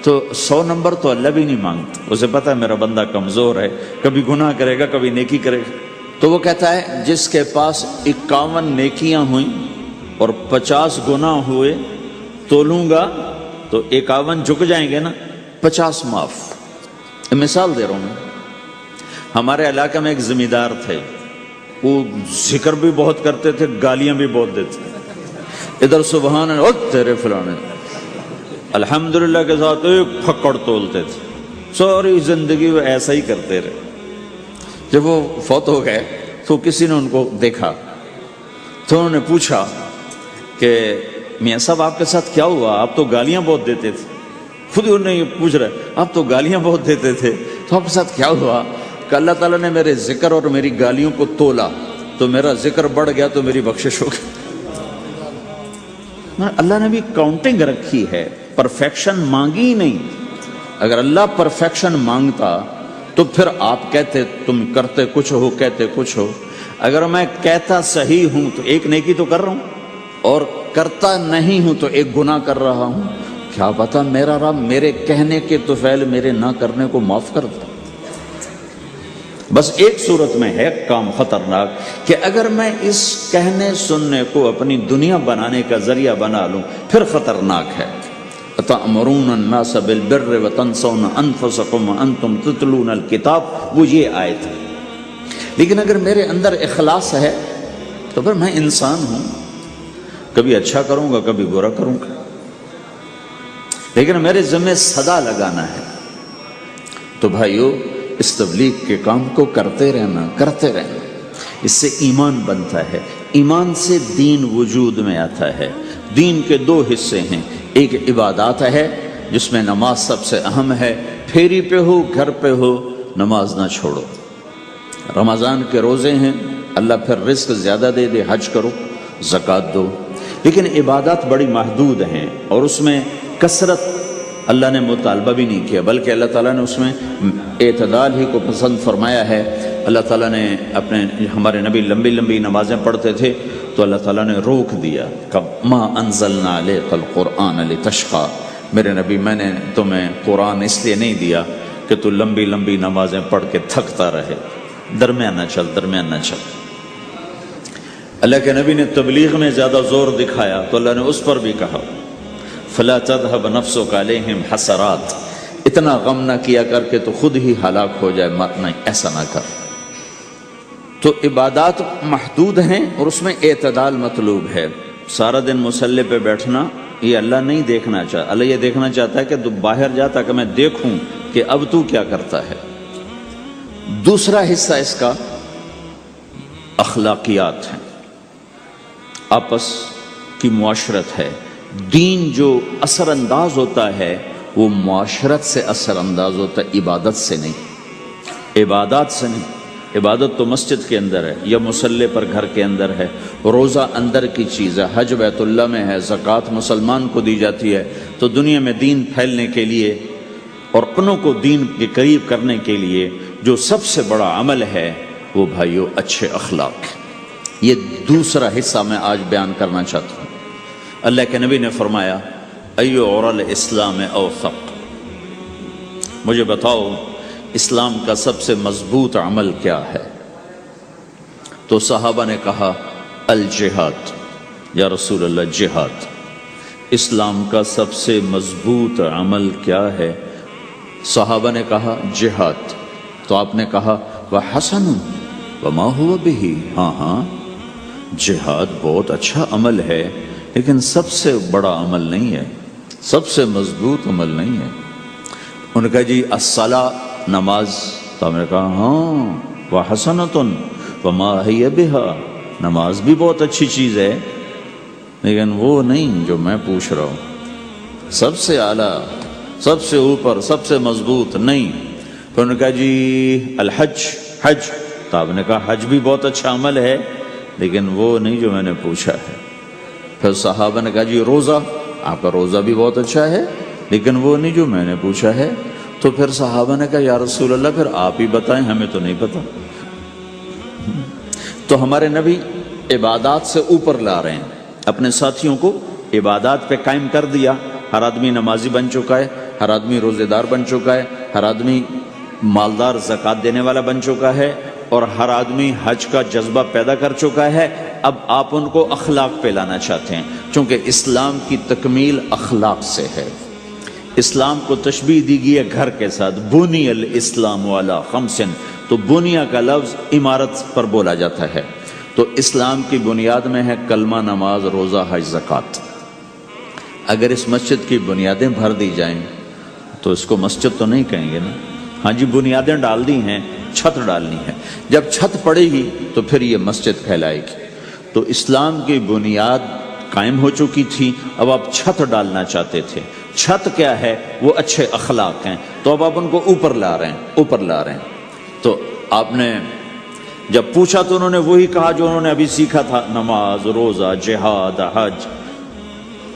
تو 100 نمبر تو اللہ بھی نہیں مانگتا، اسے پتہ ہے میرا بندہ کمزور ہے، کبھی گناہ کرے گا کبھی نیکی کرے گا۔ تو وہ کہتا ہے جس کے پاس 51 نیکیاں ہوئیں اور 50 گناہ ہوئے تولوں گا تو 51 جھک جائیں گے نا، 50 معاف۔ مثال دے رہا ہوں میں، ہمارے علاقے میں ایک زمیندار تھے، وہ ذکر بھی بہت کرتے تھے، گالیاں بھی بہت دیتے، ادھر سبحان اللہ تیرے فلانے، الحمدللہ کے ساتھ ایک پھکڑ تولتے تھے، ساری زندگی وہ ایسا ہی کرتے رہے۔ جب وہ فوت ہو گئے تو کسی نے ان کو دیکھا تو انہوں نے پوچھا کہ میاں صاحب آپ کے ساتھ کیا ہوا؟ آپ تو گالیاں بہت دیتے تھے۔ خود انہوں نے یہ پوچھ رہے آپ تو گالیاں بہت دیتے تھے، تو آپ کے ساتھ کیا ہوا؟ کہ اللہ تعالیٰ نے میرے ذکر اور میری گالیوں کو تولا تو میرا ذکر بڑھ گیا تو میری بخشش ہو گئی۔ اللہ نے بھی کاؤنٹنگ رکھی ہے، پرفیکشن مانگی ہی نہیں۔ اگر اللہ پرفیکشن مانگتا تو پھر آپ کہتے تم کرتے کچھ ہو کہتے کچھ ہو۔ اگر میں کہتا صحیح ہوں تو ایک نیکی تو کر رہا ہوں، اور کرتا نہیں ہوں تو ایک گناہ کر رہا ہوں۔ کیا پتا میرا رب میرے کہنے کے طفیل میرے نہ کرنے کو معاف کر دے۔ بس ایک صورت میں ہے کام خطرناک کہ اگر میں اس کہنے سننے کو اپنی دنیا بنانے کا ذریعہ بنا لوں پھر خطرناک ہے۔ تَأْمُرُونَ النَّاسَ بِالْبِرِّ وَتَنْسَوْنَ أَنفُسَكُمْ وَأَنْتُمْ تُتْلُونَ الْكِتَابَ، وہ یہ آیت ہے۔ لیکن اگر میرے اندر اخلاص ہے تو پھر میں انسان ہوں، کبھی اچھا کروں گا کبھی برا کروں گا، لیکن میرے ذمہ صدا لگانا ہے۔ تو بھائیو اس تبلیغ کے کام کو کرتے رہنا اس سے ایمان بنتا ہے، ایمان سے دین وجود میں آتا ہے۔ دین کے دو حصے ہیں، ایک عبادات ہے جس میں نماز سب سے اہم ہے، پھیری پہ ہو گھر پہ ہو نماز نہ چھوڑو۔ رمضان کے روزے ہیں، اللہ پھر رزق زیادہ دے دے، حج کرو، زکوٰۃ دو، لیکن عبادات بڑی محدود ہیں اور اس میں کثرت اللہ نے مطالبہ بھی نہیں کیا، بلکہ اللہ تعالیٰ نے اس میں اعتدال ہی کو پسند فرمایا ہے۔ اللہ تعالیٰ نے ہمارے نبی لمبی لمبی نمازیں پڑھتے تھے تو اللہ تعالیٰ نے روک دیا کہ ما انزلنا علیک القرآن لتشقی، میرے نبی میں نے تمہیں قرآن اس لیے نہیں دیا کہ تو لمبی لمبی نمازیں پڑھ کے تھکتا رہے، درمیان نہ چل۔ اللہ کے نبی نے تبلیغ میں زیادہ زور دکھایا تو اللہ نے اس پر بھی کہا فلا تذهب نفسك عليهم حسرات، اتنا غم نہ کیا کر کے تو خود ہی ہلاک ہو جائے، نہیں ایسا نہ کر۔ تو عبادات محدود ہیں اور اس میں اعتدال مطلوب ہے۔ سارا دن مصلی پہ بیٹھنا یہ اللہ نہیں دیکھنا چاہتا، اللہ یہ دیکھنا چاہتا ہے کہ تو باہر جا تاکہ میں دیکھوں کہ اب تو کیا کرتا ہے۔ دوسرا حصہ اس کا اخلاقیات ہیں، آپس کی معاشرت ہے۔ دین جو اثر انداز ہوتا ہے وہ معاشرت سے اثر انداز ہوتا ہے، عبادت سے نہیں، عبادات سے نہیں۔ عبادت تو مسجد کے اندر ہے یا مصلی پر گھر کے اندر ہے، روزہ اندر کی چیز ہے، حج بیت اللہ میں ہے، زکوٰۃ مسلمان کو دی جاتی ہے۔ تو دنیا میں دین پھیلنے کے لیے اور اپنوں کو دین کے قریب کرنے کے لیے جو سب سے بڑا عمل ہے وہ بھائیو اچھے اخلاق۔ یہ دوسرا حصہ میں آج بیان کرنا چاہتا ہوں۔ اللہ کے نبی نے فرمایا ایو اور الاسلام اوثق، مجھے بتاؤ اسلام کا سب سے مضبوط عمل کیا ہے؟ تو صحابہ نے کہا الجہاد، یا رسول اللہ جہاد۔ اسلام کا سب سے مضبوط عمل کیا ہے؟ صحابہ نے کہا جہاد۔ تو آپ نے کہا وحسن وما هو به، ہاں جہاد بہت اچھا عمل ہے لیکن سب سے بڑا عمل نہیں ہے، سب سے مضبوط عمل نہیں ہے۔ ان کا جی الصلاۃ، نماز۔ تو ہم نے کہا ہاں وحسنۃ وما هي بها، نماز بھی بہت اچھی چیز ہے لیکن وہ نہیں جو میں پوچھ رہا ہوں، سب سے اعلیٰ، سب سے اوپر، سب سے مضبوط نہیں۔ پھر ان کا جی الحج، حج۔ تو آپ نے کہا حج بھی بہت اچھا عمل ہے لیکن وہ نہیں جو میں نے پوچھا ہے۔ پھر صحابہ نے کہا جی روزہ، آپ کا روزہ بھی بہت اچھا ہے لیکن وہ نہیں جو میں نے پوچھا ہے۔ تو پھر صحابہ نے کہا یا رسول اللہ پھر آپ ہی بتائیں، ہمیں تو نہیں پتا۔ تو ہمارے نبی عبادات سے اوپر لا رہے ہیں، اپنے ساتھیوں کو عبادات پہ قائم کر دیا۔ ہر آدمی نمازی بن چکا ہے، ہر آدمی روزے دار بن چکا ہے، ہر آدمی مالدار زکوٰۃ دینے والا بن چکا ہے، اور ہر آدمی حج کا جذبہ پیدا کر چکا ہے۔ اب آپ ان کو اخلاق پہ لانا چاہتے ہیں، چونکہ اسلام کی تکمیل اخلاق سے ہے۔ اسلام کو تشبیہ دی گئی ہے گھر کے ساتھ، بنی الاسلام علی خمس، تو بنیا کا لفظ عمارت پر بولا جاتا ہے۔ تو اسلام کی بنیاد میں ہے کلمہ، نماز، روزہ، حج، زکوٰۃ۔ اگر اس مسجد کی بنیادیں بھر دی جائیں تو اس کو مسجد تو نہیں کہیں گے نا۔ ہاں جی بنیادیں ڈال دی ہیں، چھت ڈالنی ہے، جب چھت پڑے گی تو پھر یہ مسجد کہلائے گی۔ تو اسلام کی بنیاد قائم ہو چکی تھی، اب آپ چھت ڈالنا چاہتے تھے۔ چھت کیا ہے؟ وہ اچھے اخلاق ہیں، تو اب آپ ان کو اوپر لا رہے ہیں۔ تو آپ نے جب پوچھا تو انہوں نے وہی کہا جو انہوں نے ابھی سیکھا تھا، نماز، روزہ، جہاد، حج،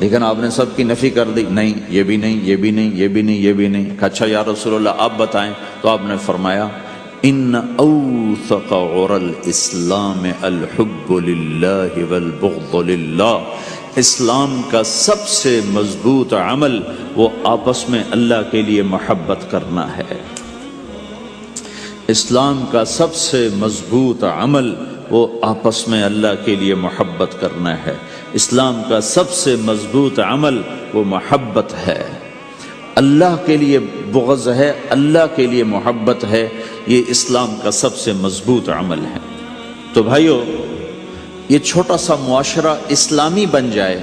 لیکن آپ نے سب کی نفی کر دی، نہیں یہ بھی نہیں، یہ بھی نہیں، یہ بھی نہیں، یہ بھی نہیں۔ کہا اچھا یا رسول اللہ آپ بتائیں، تو آپ نے فرمایا ان اوثق عرى الاسلام الحب للہ والبغض للہ، اسلام کا سب سے مضبوط عمل وہ آپس میں اللہ کے لیے محبت کرنا ہے۔ اسلام کا سب سے مضبوط عمل وہ آپس میں اللہ کے لیے محبت کرنا ہے۔ اسلام کا سب سے مضبوط عمل وہ محبت ہے، اللہ کے لیے بغض ہے، اللہ کے لیے محبت ہے، یہ اسلام کا سب سے مضبوط عمل ہے۔ تو بھائیو، یہ چھوٹا سا معاشرہ اسلامی بن جائے،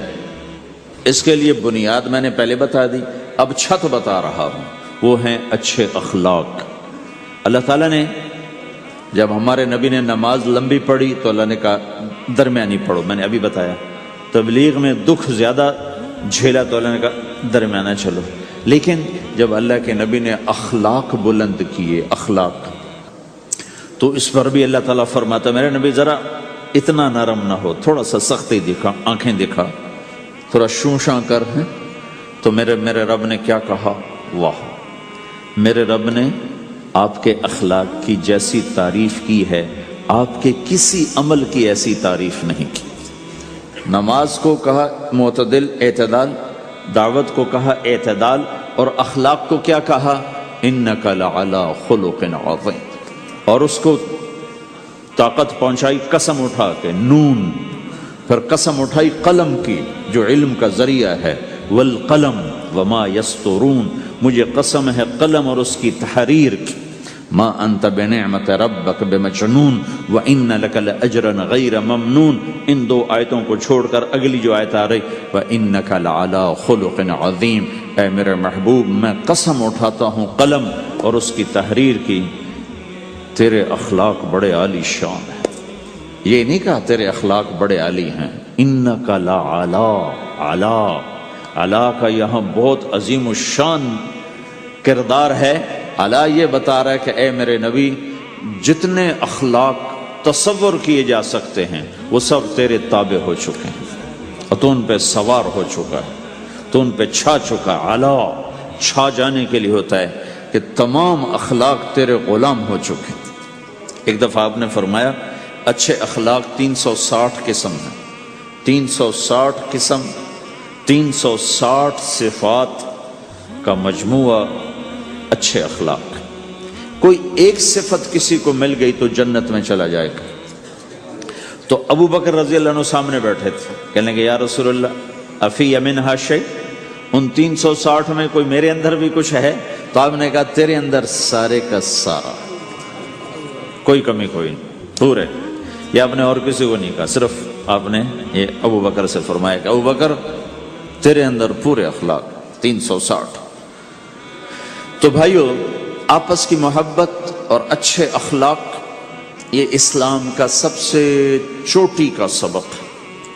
اس کے لیے بنیاد میں نے پہلے بتا دی، اب چھت بتا رہا ہوں، وہ ہیں اچھے اخلاق۔ اللہ تعالیٰ نے جب ہمارے نبی نے نماز لمبی پڑھی تو اللہ نے کہا درمیانی پڑھو، میں نے ابھی بتایا۔ تبلیغ میں دکھ زیادہ جھیلا تو اللہ نے کہا درمیانہ چلو، لیکن جب اللہ کے نبی نے اخلاق بلند کیے، اخلاق، تو اس پر بھی اللہ تعالیٰ فرماتا میرے نبی ذرا اتنا نرم نہ ہو، تھوڑا سا سختی دکھا، آنکھیں دکھا، تھوڑا شوں شاں کر ہیں۔ تو میرے رب نے کیا کہا؟ واہ، میرے رب نے آپ کے اخلاق کی جیسی تعریف کی ہے، آپ کے کسی عمل کی ایسی تعریف نہیں کی۔ نماز کو کہا معتدل، اعتدال، دعوت کو کہا اعتدال، اور اخلاق کو کیا کہا؟ انک لعلی خلق عظیم، اور اس کو طاقت پہنچائی قسم اٹھا کے، نون، پھر قسم اٹھائی قلم کی جو علم کا ذریعہ ہے، والقلم وما یسطرون، مجھے قسم ہے قلم اور اس کی تحریر کی، ما انت بنعمت ربک بمجنون وان لک لاجرا غیر ممنون۔ ان دو آیتوں کو چھوڑ کر اگلی جو آیت آ رہی وانک لعلی خلق عظیم، اے میرے محبوب میں قسم اٹھاتا ہوں قلم اور اس کی تحریر کی، تیرے اخلاق بڑے عالی شان ہیں۔ یہ نہیں کہا تیرے اخلاق بڑے عالی ہیں، انک لعلی، علا، علا کا یہاں بہت عظیم الشان کردار ہے۔ علا یہ بتا رہا ہے کہ اے میرے نبی جتنے اخلاق تصور کیے جا سکتے ہیں وہ سب تیرے تابع ہو چکے ہیں، اور تو ان پہ سوار ہو چکا ہے، تو ان پہ چھا چکا۔ علا چھا جانے کے لیے ہوتا ہے کہ تمام اخلاق تیرے غلام ہو چکے۔ ایک دفعہ آپ نے فرمایا اچھے اخلاق 360 قسم ہیں، 360 قسم، 360 صفات کا مجموعہ اچھے اخلاق۔ کوئی ایک صفت کسی کو مل گئی تو جنت میں چلا جائے گا۔ تو ابو بکر رضی اللہ عنہ سامنے بیٹھے تھے، کہنے لگے یا رسول اللہ افی منہا شیء، ان 360 میں کوئی میرے اندر بھی کچھ ہے؟ تو آپ نے کہا تیرے اندر سارے کا سارا، کوئی کمی کوئی نہیں، پورے۔ یہ آپ نے اور کسی کو نہیں کہا، صرف آپ نے یہ ابو بکر سے فرمایا کہ ابو بکر تیرے اندر پورے اخلاق 360۔ تو بھائیو، آپس کی محبت اور اچھے اخلاق یہ اسلام کا سب سے چوٹی کا سبق،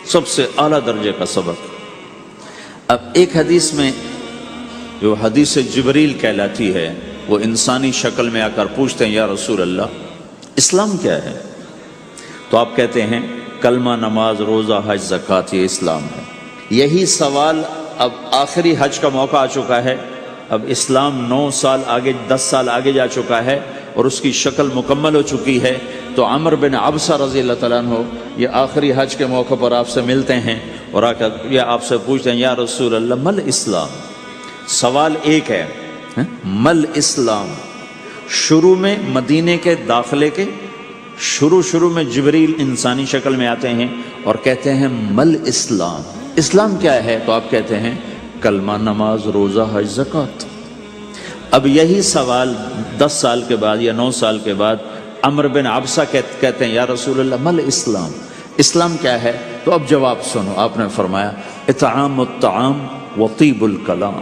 سب سے اعلیٰ درجے کا سبق۔ اب ایک حدیث میں جو حدیث جبریل کہلاتی ہے، وہ انسانی شکل میں آ کر پوچھتے ہیں یا رسول اللہ اسلام کیا ہے؟ تو آپ کہتے ہیں کلمہ، نماز، روزہ، حج، زکوٰۃ، یہ اسلام ہے۔ یہی سوال اب آخری حج کا موقع آ چکا ہے، اب اسلام 9 سال آگے، 10 سال آگے جا چکا ہے اور اس کی شکل مکمل ہو چکی ہے۔ تو عمر بن عبسہ رضی اللہ تعالیٰ عنہ یہ آخری حج کے موقع پر آپ سے ملتے ہیں اور آ کر یہ آپ سے پوچھتے ہیں یا رسول اللہ مل اسلام؟ سوال ایک ہے، مل اسلام؟ شروع میں مدینے کے داخلے کے شروع میں جبریل انسانی شکل میں آتے ہیں اور کہتے ہیں مل اسلام، اسلام کیا ہے؟ تو آپ کہتے ہیں کلمہ، نماز، روزہ، حج، زکوٰۃ۔ اب یہی سوال 10 سال کے بعد یا 9 سال کے بعد عمر بن عبسہ کہتے ہیں یا رسول اللہ مل اسلام، اسلام کیا ہے؟ تو اب جواب سنو، آپ نے فرمایا اطعام الطعام وطیب الکلام،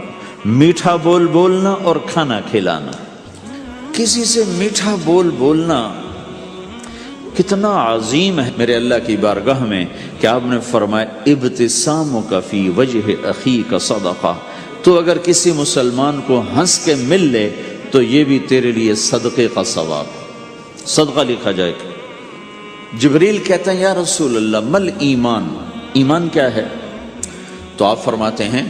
میٹھا بول بولنا اور کھانا کھلانا۔ کسی سے میٹھا بول بولنا کتنا عظیم ہے میرے اللہ کی بارگاہ میں کہ آپ نے فرمایا ابتسامک فی وجہ اخیک صدقہ، تو اگر کسی مسلمان کو ہنس کے مل لے تو یہ بھی تیرے لیے صدقے کا ثواب۔ صدقہ لکھا جائے گا۔ جبریل کہتے ہیں یا رسول اللہ مل ایمان، ایمان کیا ہے؟ تو آپ فرماتے ہیں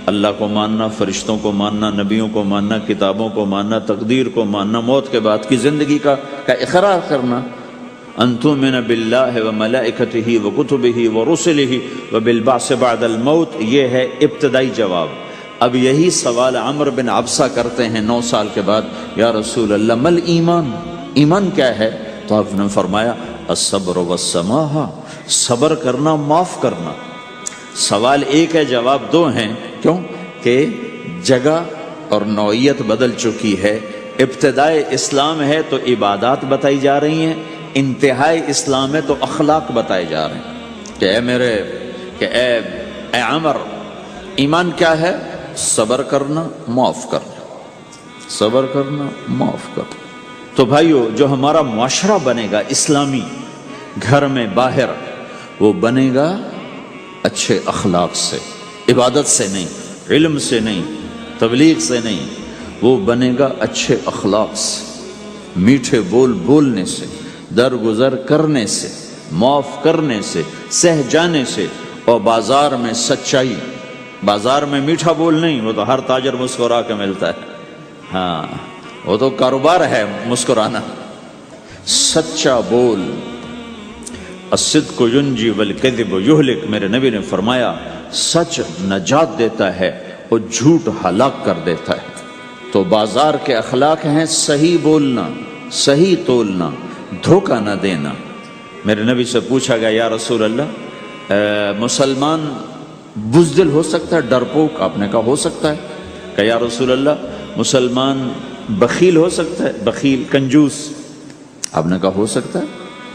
اللہ کو ماننا، فرشتوں کو ماننا، نبیوں کو ماننا، کتابوں کو ماننا، تقدیر کو ماننا، موت کے بعد کی زندگی کا اقرار کرنا۔ ان تؤمن باللہ وملائکتہ وکتبہ ورسلہ وبالبعث بعد الموت، یہ ہے ابتدائی جواب۔ اب یہی سوال عمرو بن عبسہ کرتے ہیں 9 سال کے بعد، یا رسول اللہ مل ایمان، ایمان کیا ہے؟ تو آپ نے فرمایا الصبر والسماحہ، صبر کرنا، معاف کرنا۔ سوال ایک ہے، جواب 2 ہیں۔ کیوں کہ جگہ اور نوعیت بدل چکی ہے۔ ابتدائے اسلام ہے تو عبادات بتائی جا رہی ہیں، انتہائی اسلام ہے تو اخلاق بتائے جا رہے ہیں کہ اے عمر، ایمان کیا ہے؟ صبر کرنا، معاف کرنا، صبر کرنا، معاف کرنا۔ تو بھائیو، جو ہمارا معاشرہ بنے گا اسلامی، گھر میں باہر، وہ بنے گا اچھے اخلاق سے، عبادت سے نہیں، علم سے نہیں، تبلیغ سے نہیں، وہ بنے گا اچھے اخلاق سے، میٹھے بول بولنے سے، درگزر کرنے سے، معاف کرنے سے، سہ جانے سے، اور بازار میں سچائی۔ بازار میں میٹھا بول نہیں، وہ تو ہر تاجر مسکرا کے ملتا ہے، ہاں وہ تو کاروبار ہے مسکرانا۔ سچا بول، الصدق ینجی والکذب یہلک، میرے نبی نے فرمایا سچ نجات دیتا ہے اور جھوٹ ہلاک کر دیتا ہے۔ تو بازار کے اخلاق ہیں صحیح بولنا، صحیح تولنا، دھوکہ نہ دینا۔ میرے نبی سے پوچھا گیا یا رسول اللہ مسلمان بزدل ہو سکتا ہے، ڈرپوک؟ آپ نے کہا ہو سکتا ہے۔ کہ یا رسول اللہ مسلمان بخیل ہو سکتا ہے، بخیل کنجوس؟ آپ نے کہا ہو سکتا ہے۔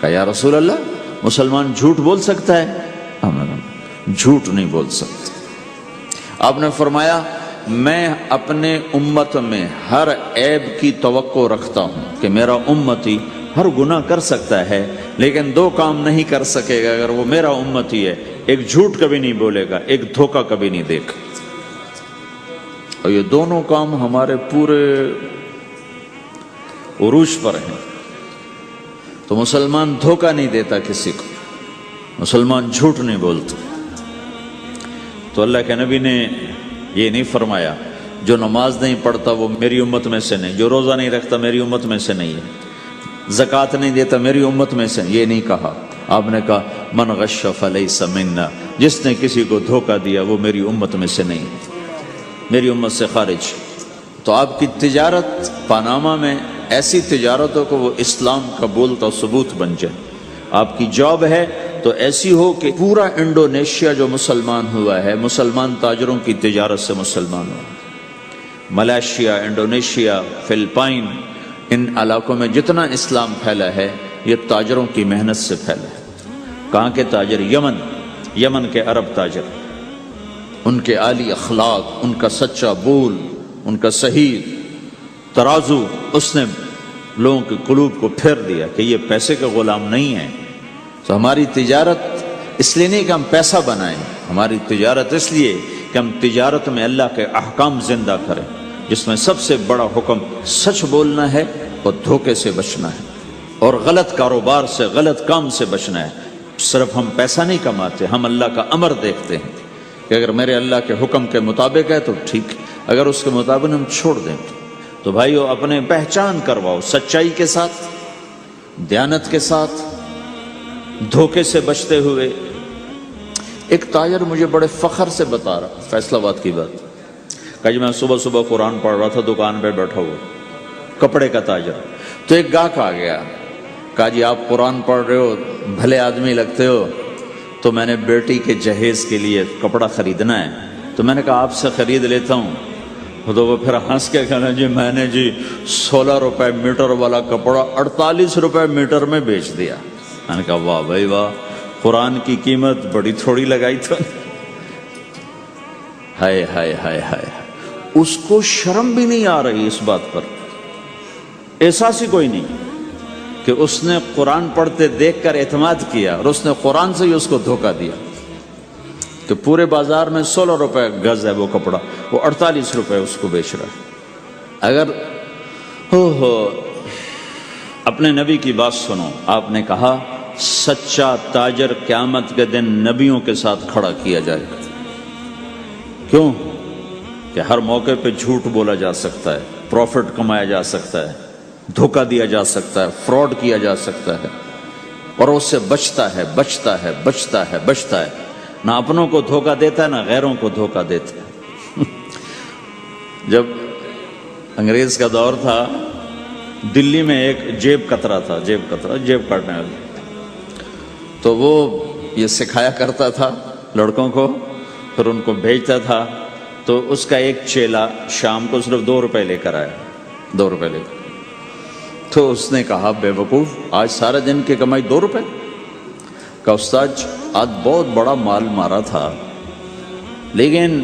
کہ یا رسول اللہ مسلمان جھوٹ بول سکتا ہے؟ آپ نے کہا جھوٹ نہیں بول سکتا۔ آپ نے فرمایا میں اپنے امت میں ہر عیب کی توقع رکھتا ہوں کہ میرا امتی ہر گناہ کر سکتا ہے لیکن 2 کام نہیں کر سکے گا اگر وہ میرا امتی ہے، ایک جھوٹ کبھی نہیں بولے گا، ایک دھوکہ کبھی نہیں دے گا۔ اور یہ دونوں کام ہمارے پورے عروج پر ہیں۔ تو مسلمان دھوکہ نہیں دیتا کسی کو، مسلمان جھوٹ نہیں بولتا۔ تو اللہ کے نبی نے یہ نہیں فرمایا جو نماز نہیں پڑھتا وہ میری امت میں سے نہیں، جو روزہ نہیں رکھتا میری امت میں سے نہیں ہے، زکوٰۃ نہیں دیتا میری امت میں سے، یہ نہیں کہا۔ آپ نے کہا من غش فلیس منا، جس نے کسی کو دھوکہ دیا وہ میری امت میں سے نہیں، میری امت سے خارج۔ تو آپ کی تجارت پاناما میں ایسی تجارت ہو کہ وہ اسلام کا بولتا ثبوت بن جائے۔ آپ کی جاب ہے تو ایسی ہو کہ پورا انڈونیشیا جو مسلمان ہوا ہے، مسلمان تاجروں کی تجارت سے مسلمان ہوا۔ ملائیشیا، انڈونیشیا، فلپائن، ان علاقوں میں جتنا اسلام پھیلا ہے یہ تاجروں کی محنت سے پھیلا ہے۔ کہاں کے تاجر؟ یمن کے عرب تاجر، ان کے عالی اخلاق، ان کا سچا بول، ان کا صحیح ترازو، اس نے لوگوں کے قلوب کو پھیر دیا کہ یہ پیسے کے غلام نہیں ہیں۔ تو ہماری تجارت اس لیے نہیں کہ ہم پیسہ بنائیں، ہماری تجارت اس لیے کہ ہم تجارت میں اللہ کے احکام زندہ کریں، جس میں سب سے بڑا حکم سچ بولنا ہے اور دھوکے سے بچنا ہے، اور غلط کاروبار سے، غلط کام سے بچنا ہے۔ صرف ہم پیسہ نہیں کماتے، ہم اللہ کا امر دیکھتے ہیں کہ اگر میرے اللہ کے حکم کے مطابق ہے تو ٹھیک، اگر اس کے مطابق ہم چھوڑ دیں تو بھائیو اپنے پہچان کرواؤ سچائی کے ساتھ، دیانت کے ساتھ، دھوکے سے بچتے ہوئے۔ ایک تاجر مجھے بڑے فخر سے بتا رہا، فیصل آباد کی بات، کہ میں صبح صبح قرآن پڑھ رہا تھا، دکان پہ بیٹھا ہوا، کپڑے کا تاجر۔ تو ایک گاہک آ گیا، کہا جی آپ قرآن پڑھ رہے ہو، بھلے آدمی لگتے ہو، تو میں نے بیٹی کے جہیز کے لیے کپڑا خریدنا ہے، تو میں نے کہا آپ سے خرید لیتا ہوں۔ تو وہ پھر ہنس کے کہنا جی میں نے 16 روپے میٹر والا کپڑا 48 روپے میٹر میں بیچ دیا۔ میں نے کہا واہ بھائی واہ، قرآن کی قیمت بڑی تھوڑی لگائی تو۔ ہائے ہائے ہائے ہائے، اس کو شرم بھی نہیں آ رہی اس بات پر، احساس ہی کوئی نہیں کہ اس نے قرآن پڑھتے دیکھ کر اعتماد کیا اور اس نے قرآن سے ہی اس کو دھوکہ دیا کہ پورے بازار میں 16 روپے گز ہے وہ کپڑا، وہ 48 روپے اس کو بیچ رہا ہے۔ اگر اپنے نبی کی بات سنو، آپ نے کہا سچا تاجر قیامت کے دن نبیوں کے ساتھ کھڑا کیا جائے گا۔ کیوں؟ کہ ہر موقع پہ جھوٹ بولا جا سکتا ہے، پروفٹ کمایا جا سکتا ہے، دھوکہ دیا جا سکتا ہے، فراڈ کیا جا سکتا ہے، اور اس سے بچتا ہے بچتا ہے بچتا ہے بچتا ہے، نہ اپنوں کو دھوکہ دیتا ہے نہ غیروں کو دھوکہ دیتا ہے۔ جب انگریز کا دور تھا، دلی میں ایک جیب کترا تھا، جیب کاٹنے والا، تو وہ یہ سکھایا کرتا تھا لڑکوں کو، پھر ان کو بھیجتا تھا، تو اس کا ایک چیلا شام کو صرف 2 روپے لے کر آیا، 2 روپے لے کر، تو اس نے کہا بے وقوف، آج سارے دن کی کمائی 2 روپے؟ کہا استاد آج بہت بڑا مال مارا تھا، لیکن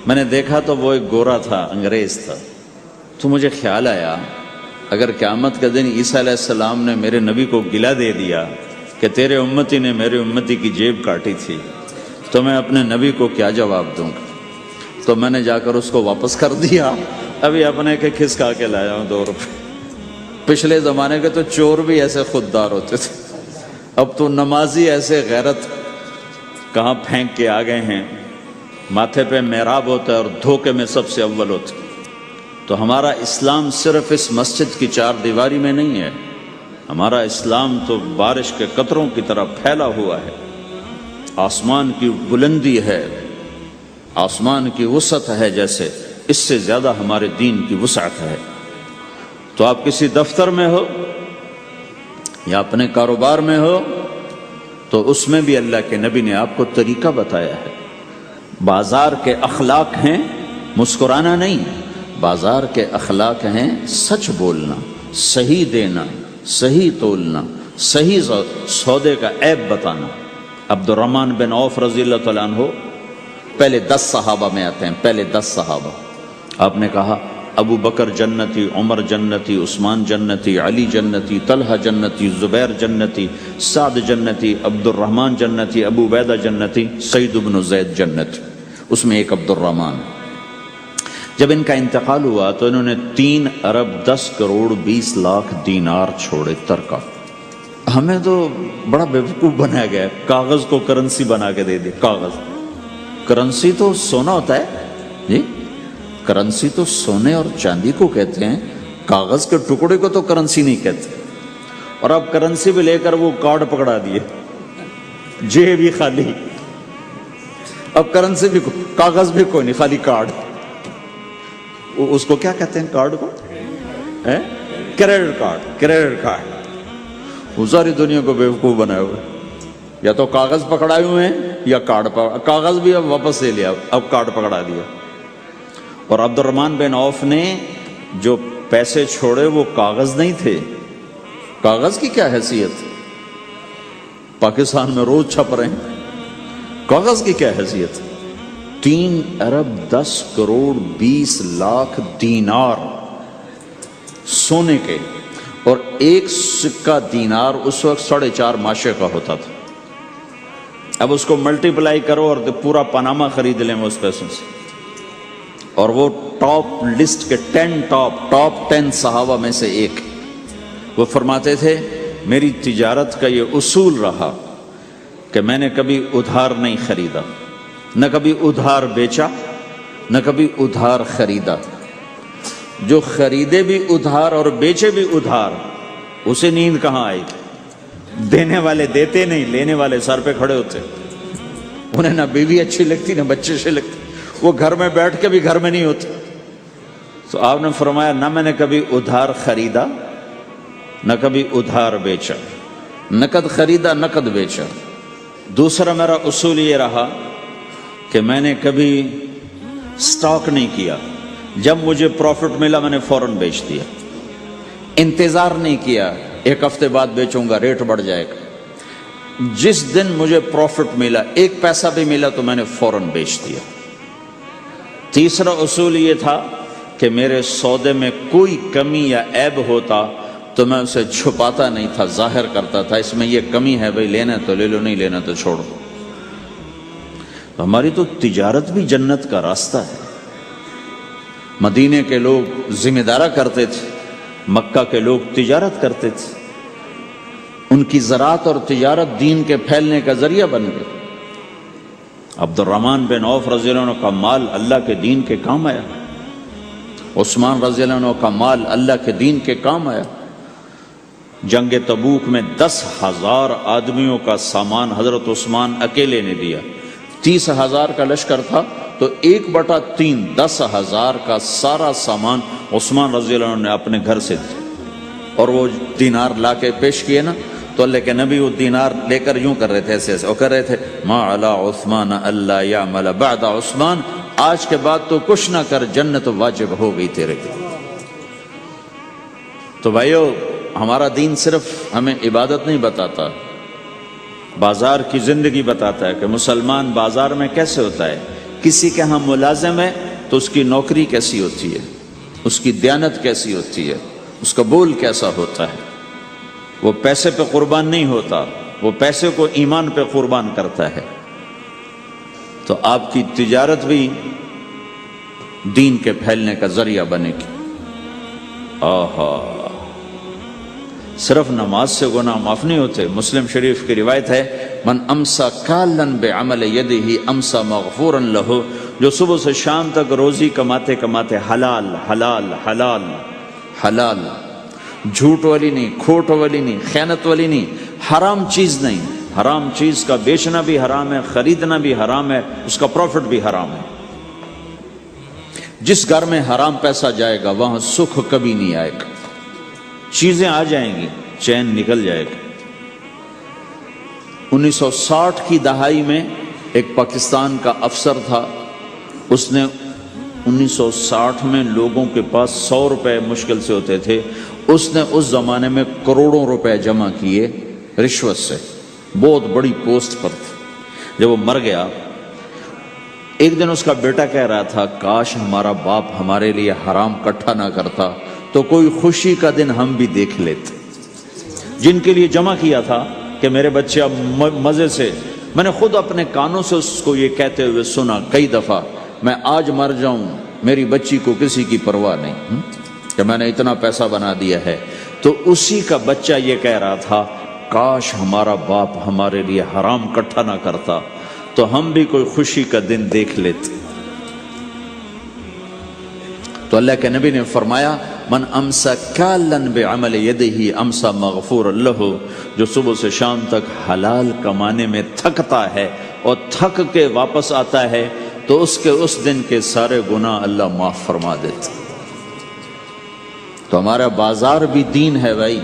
میں نے دیکھا تو وہ ایک گورا تھا، انگریز تھا، تو مجھے خیال آیا اگر قیامت کے دن عیسیٰ علیہ السلام نے میرے نبی کو گلہ دے دیا کہ تیرے امتی نے میرے امتی کی جیب کاٹی تھی، تو میں اپنے نبی کو کیا جواب دوں گا؟ تو میں نے جا کر اس کو واپس کر دیا، ابھی اپنے کے کھسکا کے لایا ہوں 2 روپے۔ پچھلے زمانے کے تو چور بھی ایسے خوددار ہوتے تھے، اب تو نمازی ایسے غیرت کہاں پھینک کے آ گئے ہیں، ماتھے پہ محراب ہوتا ہے اور دھوکے میں سب سے اول ہوتا ہے۔ تو ہمارا اسلام صرف اس مسجد کی 4 دیواری میں نہیں ہے، ہمارا اسلام تو بارش کے قطروں کی طرح پھیلا ہوا ہے، آسمان کی بلندی ہے، آسمان کی وسعت ہے، جیسے اس سے زیادہ ہمارے دین کی وسعت ہے۔ تو آپ کسی دفتر میں ہو یا اپنے کاروبار میں ہو، تو اس میں بھی اللہ کے نبی نے آپ کو طریقہ بتایا ہے۔ بازار کے اخلاق ہیں مسکرانا نہیں، بازار کے اخلاق ہیں سچ بولنا، صحیح دینا، صحیح تولنا، صحیح سودے کا عیب بتانا۔ عبد الرحمن بن عوف رضی اللہ تعالیٰ عنہ پہلے 10 صحابہ میں آتے ہیں، پہلے 10 صحابہ۔ آپ نے کہا ابو بکر جنتی، عمر جنتی، عثمان جنتی، علی جنتی، طلحہ جنتی، زبیر جنتی، سعد جنتی، عبد الرحمن جنتی، ابو عبیدہ جنتی، سعید بن زید جنتی، اس میں ایک عبد الرحمن۔ جب ان کا انتقال ہوا تو انہوں نے 3 ارب 10 کروڑ 20 لاکھ دینار چھوڑے ترکہ۔ ہمیں تو بڑا بیوقوف بنایا گیا ہے، کاغذ کو کرنسی بنا کے دے دے۔ کاغذ کرنسی تو سونا ہوتا ہے جی، کرنسی تو سونے اور چاندی کو کہتے ہیں، کاغذ کے ٹکڑے کو تو کرنسی نہیں کہتے۔ اور اب کرنسی بھی لے کر وہ کارڈ پکڑا دیے، جیب بھی خالی، اب کرنسی بھی کاغذ بھی کوئی نہیں، خالی کارڈ۔ اس کو کیا کہتے ہیں کارڈ کو؟ Credit card, credit card. وہ ساری دنیا کو بیوقوف بنائے ہوئے، یا تو کاغذ پکڑائے ہوئے ہیں یا کارڈ کاغذ بھی اب واپس لے لیا، اب کارڈ پکڑا دیا۔ اور عبد الرحمن بن عوف نے جو پیسے چھوڑے وہ کاغذ نہیں تھے۔ کاغذ کی کیا حیثیت؟ پاکستان میں روز چھپ رہے ہیں، کاغذ کی کیا حیثیت؟ 3 ارب 10 کروڑ 20 لاکھ دینار سونے کے، اور ایک سکہ دینار اس وقت 4.5 ماشے کا ہوتا تھا۔ اب اس کو ملٹیپلائی کرو اور پورا پاناما خرید لیں اس پیسوں سے۔ اور وہ ٹاپ لسٹ کے 10 صحابہ میں سے ایک، وہ فرماتے تھے میری تجارت کا یہ اصول رہا کہ میں نے کبھی ادھار نہیں خریدا، نہ کبھی ادھار بیچا، نہ کبھی ادھار خریدا۔ جو خریدے بھی ادھار اور بیچے بھی ادھار، اسے نیند کہاں آئی؟ دینے والے دیتے نہیں، لینے والے سر پہ کھڑے ہوتے، انہیں نہ بیوی اچھی لگتی نہ بچے سے لگتے، وہ گھر میں بیٹھ کے بھی گھر میں نہیں ہوتے۔ تو آپ نے فرمایا نہ میں نے کبھی ادھار خریدا نہ کبھی ادھار بیچا، نقد خریدا نقد بیچا۔ دوسرا میرا اصول یہ رہا کہ میں نے کبھی سٹاک نہیں کیا، جب مجھے پروفٹ ملا میں نے فوراً بیچ دیا، انتظار نہیں کیا 1 ہفتے بعد بیچوں گا ریٹ بڑھ جائے گا۔ جس دن مجھے پروفٹ ملا 1 پیسہ بھی ملا تو میں نے فوراً بیچ دیا۔ تیسرا اصول یہ تھا کہ میرے سودے میں کوئی کمی یا عیب ہوتا تو میں اسے چھپاتا نہیں تھا، ظاہر کرتا تھا، اس میں یہ کمی ہے بھائی، لینا تو لے لو، نہیں لینا تو چھوڑو۔ ہماری تو تجارت بھی جنت کا راستہ ہے۔ مدینے کے لوگ ذمہ دارا کرتے تھے، مکہ کے لوگ تجارت کرتے تھے، ان کی زراعت اور تجارت دین کے پھیلنے کا ذریعہ بن گئی۔ عبد الرحمن بن عوف رضی اللہ عنہ کا مال اللہ کے دین کے کام آیا، عثمان رضی اللہ عنہ کا مال اللہ کے دین کے کام آیا۔ جنگ تبوک میں 10,000 آدمیوں کا سامان حضرت عثمان اکیلے نے دیا۔ 30,000 کا لشکر تھا تو 1/3 10,000 کا سارا سامان عثمان رضی اللہ عنہ نے اپنے گھر سے دیا، اور وہ دینار لا کے پیش کیے نا، تو اللہ کے نبی وہ دینار لے کر یوں کر رہے تھے، ایسے ایسے، اور کر رہے تھے ما علی عثمان اللہ یعمل بعد عثمان، آج کے بعد تو کچھ نہ کر، جنت واجب ہو گئی تیرے لیے۔ تو بھائیو، ہمارا دین صرف ہمیں عبادت نہیں بتاتا، بازار کی زندگی بتاتا ہے کہ مسلمان بازار میں کیسے ہوتا ہے۔ کسی کے ہاں ملازم ہے تو اس کی نوکری کیسی ہوتی ہے، اس کی دیانت کیسی ہوتی ہے، اس کا بول کیسا ہوتا ہے۔ وہ پیسے پہ قربان نہیں ہوتا، وہ پیسے کو ایمان پہ قربان کرتا ہے۔ تو آپ کی تجارت بھی دین کے پھیلنے کا ذریعہ بنے گی۔ آہا، صرف نماز سے گناہ معاف نہیں ہوتے۔ مسلم شریف کی روایت ہے، من امسا کالن بعمل یدہ امسا مغفورا لہ، جو صبح سے شام تک روزی کماتے کماتے حلال حلال حلال حلال، جھوٹ والی نہیں، کھوٹ والی نہیں، خیانت والی نہیں، حرام چیز نہیں۔ حرام چیز کا بیچنا بھی حرام ہے، خریدنا بھی حرام ہے، اس کا پروفٹ بھی حرام ہے۔ جس گھر میں حرام پیسہ جائے گا وہاں سکھ کبھی نہیں آئے گا، چیزیں آ جائیں گی، چین نکل جائے گا۔ 1960 کی دہائی میں ایک پاکستان کا افسر تھا، اس نے 1960 میں لوگوں کے پاس 100 روپے مشکل سے ہوتے تھے، اس نے اس زمانے میں کروڑوں روپے جمع کیے رشوت سے، بہت بڑی پوسٹ پر تھے۔ جب وہ مر گیا، ایک دن اس کا بیٹا کہہ رہا تھا، کاش ہمارا باپ ہمارے لیے حرام کٹھا نہ کرتا تو کوئی خوشی کا دن ہم بھی دیکھ لیتے۔ جن کے لیے جمع کیا تھا کہ میرے بچے اب مزے سے، میں نے خود اپنے کانوں سے اس کو یہ کہتے ہوئے سنا کئی دفعہ، میں آج مر جاؤں میری بچی کو کسی کی پرواہ نہیں کہ میں نے اتنا پیسہ بنا دیا ہے۔ تو اسی کا بچہ یہ کہہ رہا تھا، کاش ہمارا باپ ہمارے لیے حرام کٹھا نہ کرتا تو ہم بھی کوئی خوشی کا دن دیکھ لیتے۔ تو اللہ کے نبی نے فرمایا، من امسا کالن بعمل یدہ امسا مغفور لہ، جو صبح سے شام تک حلال کمانے میں تھکتا ہے اور تھک کے واپس آتا ہے تو اس کے اس دن کے سارے گناہ اللہ معاف فرما دیتا۔ تو ہمارا بازار بھی دین ہے بھائی،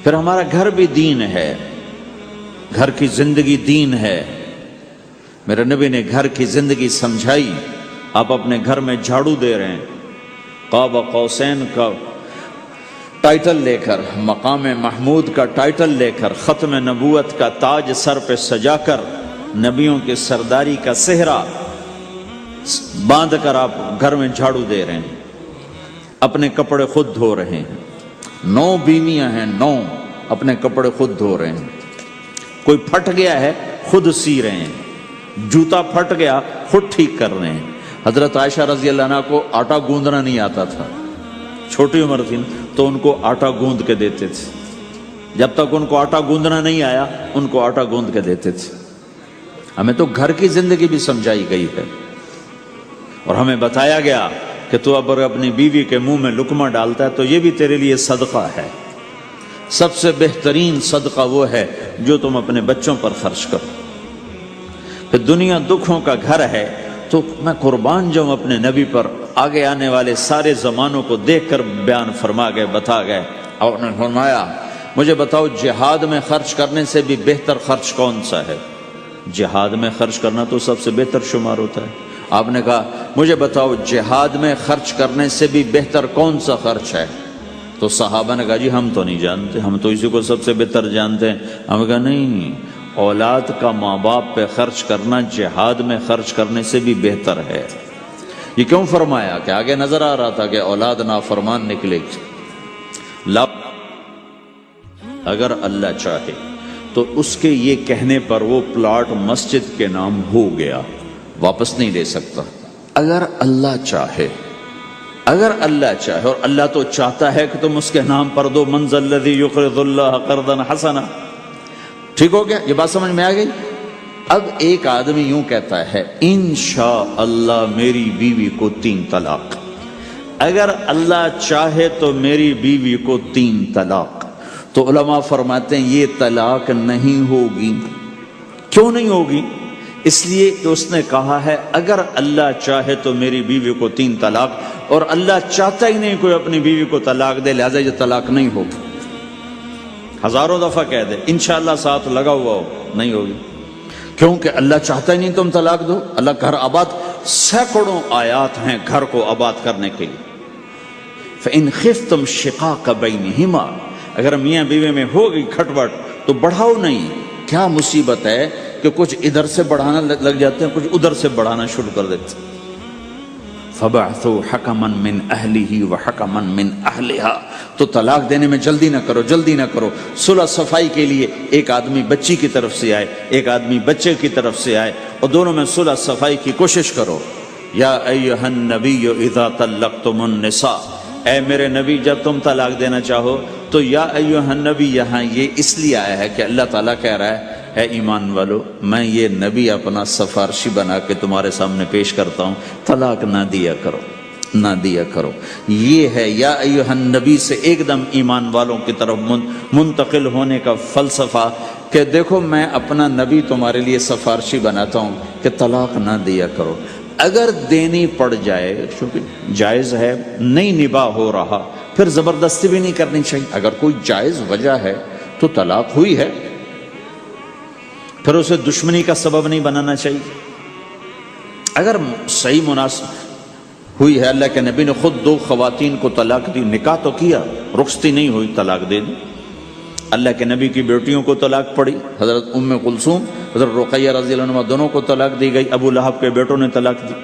پھر ہمارا گھر بھی دین ہے، گھر کی زندگی دین ہے۔ میرے نبی نے گھر کی زندگی سمجھائی۔ آپ اپنے گھر میں جھاڑو دے رہے ہیں، قاب قوسین کا ٹائٹل لے کر، مقام محمود کا ٹائٹل لے کر، ختم نبوت کا تاج سر پہ سجا کر، نبیوں کے سرداری کا صحرا باندھ کر آپ گھر میں جھاڑو دے رہے ہیں، اپنے کپڑے خود دھو رہے ہیں۔ 9 بیویاں ہیں، 9 اپنے کپڑے خود دھو رہے ہیں۔ کوئی پھٹ گیا ہے خود سی رہے ہیں، جوتا پھٹ گیا خود ٹھیک کر رہے ہیں۔ حضرت عائشہ رضی اللہ عنہ کو آٹا گوندنا نہیں آتا تھا، چھوٹی عمر تھی تو ان کو آٹا گوند کے دیتے تھے، جب تک ان کو آٹا گوندنا نہیں آیا ان کو آٹا گوند کے دیتے تھے۔ ہمیں تو گھر کی زندگی بھی سمجھائی گئی ہے، اور ہمیں بتایا گیا کہ تو اب اپنی بیوی کے منہ میں لقمہ ڈالتا ہے تو یہ بھی تیرے لیے صدقہ ہے۔ سب سے بہترین صدقہ وہ ہے جو تم اپنے بچوں پر خرچ کرو۔ پھر دنیا دکھوں کا گھر ہے تو میں قربان جاؤں اپنے نبی پر، آگے آنے والے سارے زمانوں کو دیکھ کر بیان فرما گئے، بتا گئے۔ اور انہوں نے فرمایا، مجھے بتاؤ جہاد میں خرچ کرنے سے بھی بہتر خرچ کون سا ہے؟ جہاد میں خرچ کرنا تو سب سے بہتر شمار ہوتا ہے۔ آپ نے کہا مجھے بتاؤ جہاد میں خرچ کرنے سے بھی بہتر کون سا خرچ ہے؟ تو صحابہ نے کہا جی ہم تو نہیں جانتے، ہم تو اسی کو سب سے بہتر جانتے ہیں۔ ہم نے کہا نہیں، اولاد کا ماں باپ پہ خرچ کرنا جہاد میں خرچ کرنے سے بھی بہتر ہے۔ یہ کیوں فرمایا؟ کہ آگے نظر آ رہا تھا کہ اولاد نافرمان نکلے گی۔ اگر اللہ چاہے تو اس کے یہ کہنے پر وہ پلاٹ مسجد کے نام ہو گیا، واپس نہیں لے سکتا۔ اگر اللہ چاہے اگر اللہ چاہے، اور اللہ تو چاہتا ہے کہ تم اس کے نام پر دو، من ذا الذی یقرض اللہ قرضا حسنا. ٹھیک ہو گیا؟ یہ بات سمجھ میں آ گئی؟ اب ایک آدمی یوں کہتا ہے انشاءاللہ میری بیوی کو 3 طلاق، اگر اللہ چاہے تو میری بیوی کو 3 طلاق، تو علماء فرماتے ہیں یہ طلاق نہیں ہوگی. کیوں نہیں ہوگی؟ اس لیے کہ اس نے کہا ہے اگر اللہ چاہے تو میری بیوی کو 3 طلاق، اور اللہ چاہتا ہی نہیں کوئی اپنی بیوی کو طلاق دے، لہذا یہ طلاق نہیں ہوگی. ہزاروں دفعہ کہہ دے انشاءاللہ ساتھ لگا ہوا ہو، نہیں ہوگی. کیونکہ اللہ چاہتا ہی نہیں تم طلاق دو. اللہ گھر آباد، سینکڑوں آیات ہیں گھر کو آباد کرنے کے لیے. فَإِنْ خِفْتُمْ شِقَاقَ بَيْنِهِمَا، اگر میاں بیوی میں ہو گئی کھٹپٹ تو بڑھاؤ نہیں. کیا مصیبت ہے کہ کچھ ادھر سے بڑھانا لگ جاتے ہیں، کچھ ادھر سے بڑھانا شروع کر دیتے ہیں. فَبَعْثُوا حَكَمًا مِّنْ أَهْلِهِ وَحَكَمًا مِّنْ أَهْلِهَا، تو طلاق دینے میں جلدی نہ کرو، جلدی نہ کرو. صلح صفائی کے لیے ایک آدمی بچی کی طرف سے آئے، ایک آدمی بچے کی طرف سے آئے، اور دونوں میں صلح صفائی کی کوشش کرو. یا ایھا النبی اذا طلقتم النساء، اے میرے نبی جب تم طلاق دینا چاہو تو یا ایھا النبی یہاں یہ اس لیے آیا ہے کہ اللہ تعالیٰ کہہ رہا ہے اے ایمان والو میں یہ نبی اپنا سفارشی بنا کے تمہارے سامنے پیش کرتا ہوں، طلاق نہ دیا کرو، نہ دیا کرو. یہ ہے یا ایھا النبی سے ایک دم ایمان والوں کی طرف منتقل ہونے کا فلسفہ کہ دیکھو میں اپنا نبی تمہارے لیے سفارشی بناتا ہوں کہ طلاق نہ دیا کرو. اگر دینی پڑ جائے چونکہ جائز ہے، نہیں نباہ ہو رہا، پھر زبردستی بھی نہیں کرنی چاہیے. اگر کوئی جائز وجہ ہے تو طلاق ہوئی ہے، پھر اسے دشمنی کا سبب نہیں بنانا چاہیے. اگر صحیح مناسب ہوئی ہے، اللہ کے نبی نے خود 2 خواتین کو طلاق دی، نکاح تو کیا، رخصتی نہیں ہوئی، طلاق دے دی. اللہ کے نبی کی بیٹیوں کو طلاق پڑی، حضرت ام کلثوم، حضرت رقیہ رضی اللہ عنہ دونوں کو طلاق دی گئی. ابو لہب کے بیٹوں نے طلاق دی.